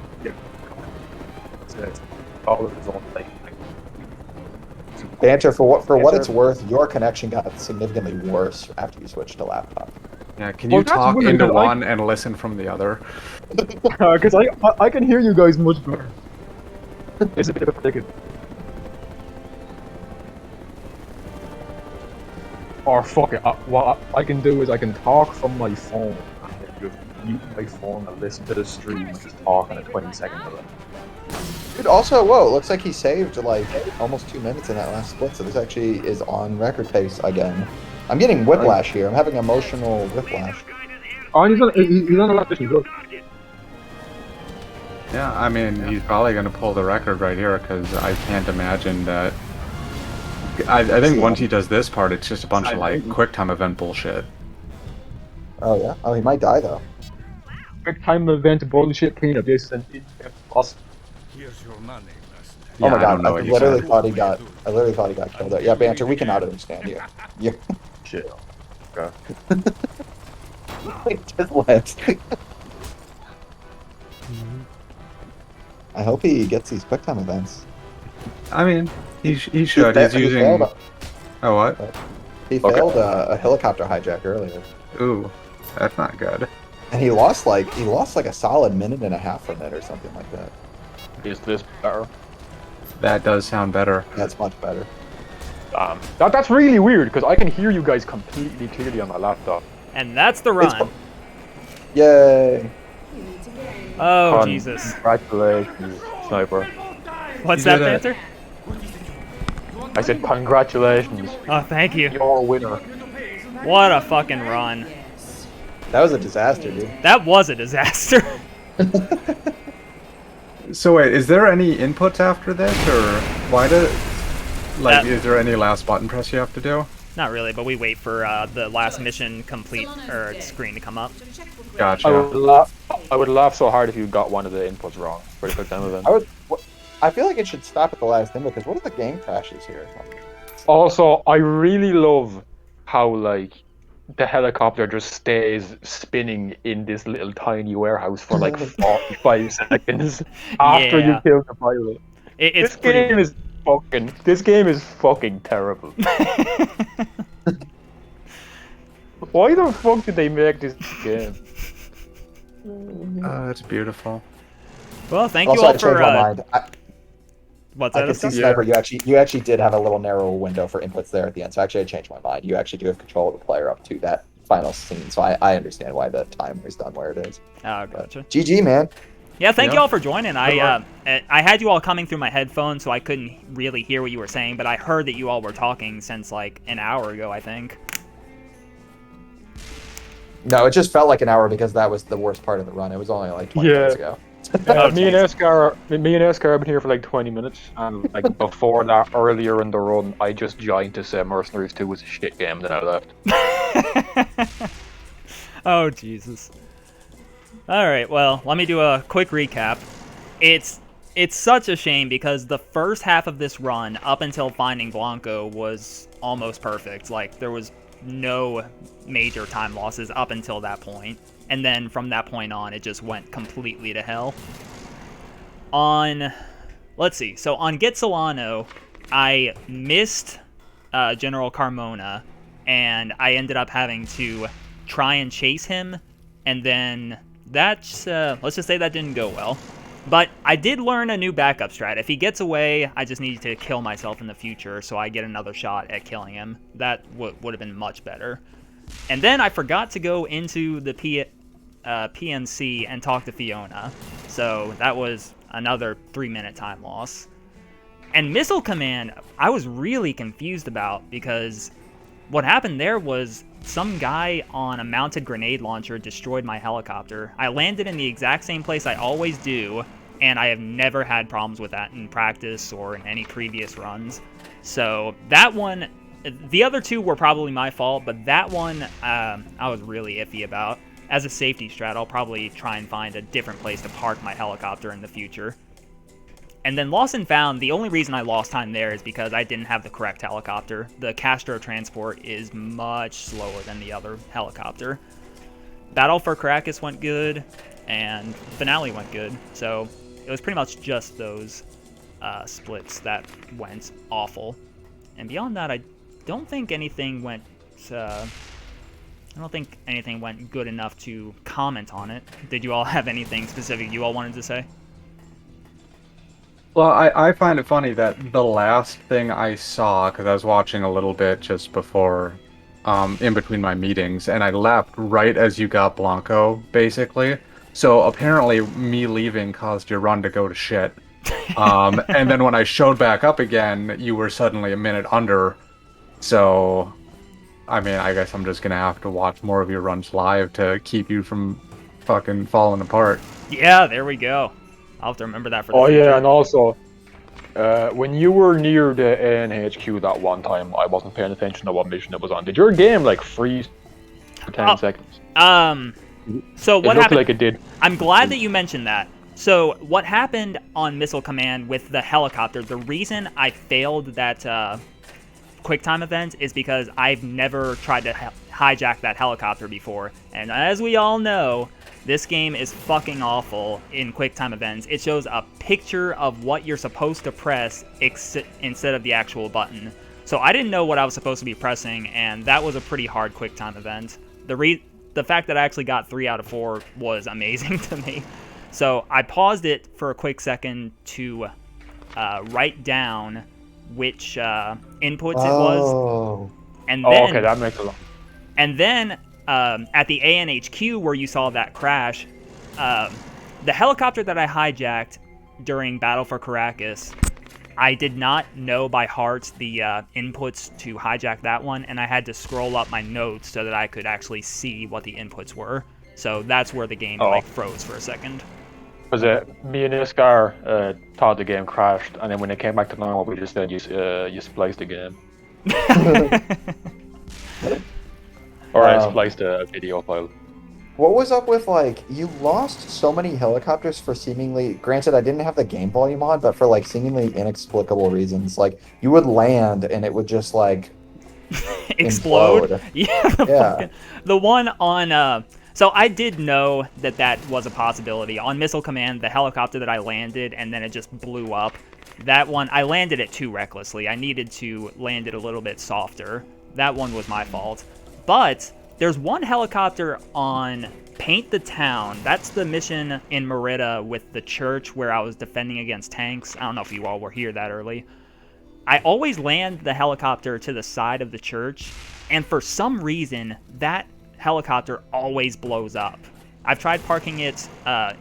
all of his own thing. Banter, for what it's worth, your connection got significantly worse after you switched to laptop. Yeah, can you talk into one and listen from the other? Because I can hear you guys much better. It's a bit of a thicket. Or fuck it, what I can do is I can talk from my phone and then just mute my phone and listen to the stream and just talk on a 20-second delay. Dude, also, whoa, it looks like he saved, like, almost 2 minutes in that last split, so this actually is on record pace again. I'm getting whiplash here. I'm having emotional whiplash. Oh, he's on a lot of good. Yeah, I mean, he's probably going to pull the record right here, because I can't imagine that... I think once he does this part, it's just a bunch of, like, quick time event bullshit. Oh, yeah? Oh, he might die, though. Quick time event bullshit cleanup, this is awesome. Here's your money, Oh my god, I literally thought he got killed there. Yeah, Banter, we cannot understand you. Yeah. Shit. Okay. Just let. I hope he gets these quick time events. I mean, he should. He's using... Oh, what? He failed a helicopter hijack earlier. Ooh, that's not good. And he lost like a solid minute and a half from it or something like that. Is this better? That does sound better. That's much better. That's really weird because I can hear you guys completely clearly on my laptop. And that's the run. Yay! Oh Jesus! Congratulations, Sniper. What's that, Panther? I said congratulations. Oh, thank you. You're a winner. What a fucking run! That was a disaster, dude. That was a disaster. So wait, is there any inputs after this, or why is there any last button press you have to do? Not really, but we wait for the last mission complete or screen to come up. Gotcha. I would laugh so hard if you got one of the inputs wrong for the quick time event. I feel like it should stop at the last input because what if the game crashes here? Also, I really love how like the helicopter just stays spinning in this little tiny warehouse for like 45 seconds after you kill the pilot. This game is fucking terrible. Why the fuck did they make this game? That's beautiful. Well, thank you all for. What's that? I can see Sniper. You actually did have a little narrow window for inputs there at the end. So actually, I changed my mind. You actually do have control of the player up to that final scene. So I understand why the timer is done where it is. Oh, gotcha. But GG, man. Yeah, thank you all for joining. I had you all coming through my headphones, so I couldn't really hear what you were saying, but I heard that you all were talking since like an hour ago, I think. No, it just felt like an hour because that was the worst part of the run. It was only like 20 minutes ago. Me and Eskar have been here for like 20 minutes, and like before that, earlier in the run, I just joined to say Mercenaries 2 was a shit game, then I left. Oh, Jesus. Alright, well, let me do a quick recap. It's such a shame because the first half of this run, up until finding Blanco, was almost perfect. Like, there was no major time losses up until that point. And then from that point on, it just went completely to hell. Let's see. So on Get Solano, I missed General Carmona, and I ended up having to try and chase him, and then that's, let's just say that didn't go well. But I did learn a new backup strat. If he gets away, I just need to kill myself in the future so I get another shot at killing him. That would have been much better. And then I forgot to go into the PNC and talk to Fiona. So that was another 3-minute time loss. And Missile Command, I was really confused about, because what happened there was some guy on a mounted grenade launcher destroyed my helicopter. I landed in the exact same place I always do, and I have never had problems with that in practice or in any previous runs. So that one, the other two were probably my fault, but that one I was really iffy about. As a safety strat, I'll probably try and find a different place to park my helicopter in the future. And then Lost and Found, the only reason I lost time there is because I didn't have the correct helicopter. The Castro transport is much slower than the other helicopter. Battle for Caracas went good, and Finale went good. So it was pretty much just those splits that went awful. And beyond that, I don't think anything went good enough to comment on it. Did you all have anything specific you all wanted to say? Well, I find it funny that the last thing I saw, because I was watching a little bit just before, in between my meetings, and I left right as you got Blanco, basically. So apparently me leaving caused your run to go to shit. And then when I showed back up again, you were suddenly a minute under. So, I mean, I guess I'm just going to have to watch more of your runs live to keep you from fucking falling apart. Yeah, there we go. I'll have to remember that for the future. Yeah, and also, when you were near the ANHQ that one time, I wasn't paying attention to what mission it was on. Did your game, like, freeze for 10 seconds? So what happened? It looked like it did. I'm glad that you mentioned that. So what happened on Missile Command with the helicopter, the reason I failed that QuickTime event is because I've never tried to hijack that helicopter before. And as we all know, this game is fucking awful in QuickTime events. It shows a picture of what you're supposed to press instead of the actual button. So I didn't know what I was supposed to be pressing, and that was a pretty hard QuickTime event. The fact that I actually got 3 out of 4 was amazing to me. So I paused it for a quick second to write down which inputs it was. And then, okay, that makes a lot. And then at the ANHQ where you saw that crash, the helicopter that I hijacked during Battle for Caracas, I did not know by heart the inputs to hijack that one, and I had to scroll up my notes so that I could actually see what the inputs were. So that's where the game like froze for a second. Was it me and Iskar thought the game crashed, and then when it came back to normal, we just said you spliced the game. Or I spliced a video file. What was up with, like, you lost so many helicopters for seemingly, granted I didn't have the game volume on, but for, like, seemingly inexplicable reasons. Like, you would land and it would just, like, explode. implode. Yeah. The one on, so I did know that that was a possibility. On Missile Command, the helicopter that I landed and then it just blew up, that one, I landed it too recklessly. I needed to land it a little bit softer. That one was my fault. But there's one helicopter on Paint the Town. That's the mission in Merida with the church where I was defending against tanks. I don't know if you all were here that early. I always land the helicopter to the side of the church, and for some reason, that helicopter always blows up. I've tried parking it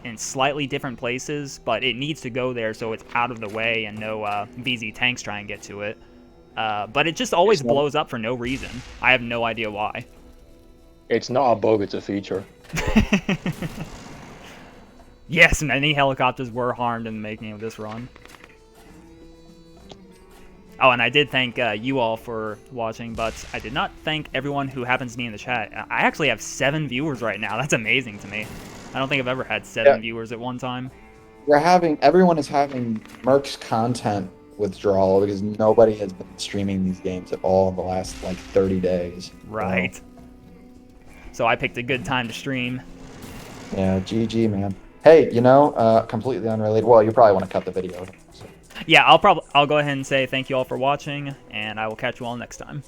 in slightly different places, but it needs to go there so it's out of the way and no VZ tanks try and get to it. But it just always blows up for no reason. I have no idea why. It's not a bug, it's a feature. Yes, many helicopters were harmed in the making of this run. Oh, and I did thank you all for watching, but I did not thank everyone who happens to be in the chat. I actually have 7 viewers right now. That's amazing to me. I don't think I've ever had 7 viewers at one time. Everyone is having Merc's content withdrawal because nobody has been streaming these games at all in the last like 30 days. Right. So I picked a good time to stream. Yeah, GG, man. Hey, you know, completely unrelated. Well, you probably want to cut the video. So. Yeah, I'll go ahead and say thank you all for watching, and I will catch you all next time.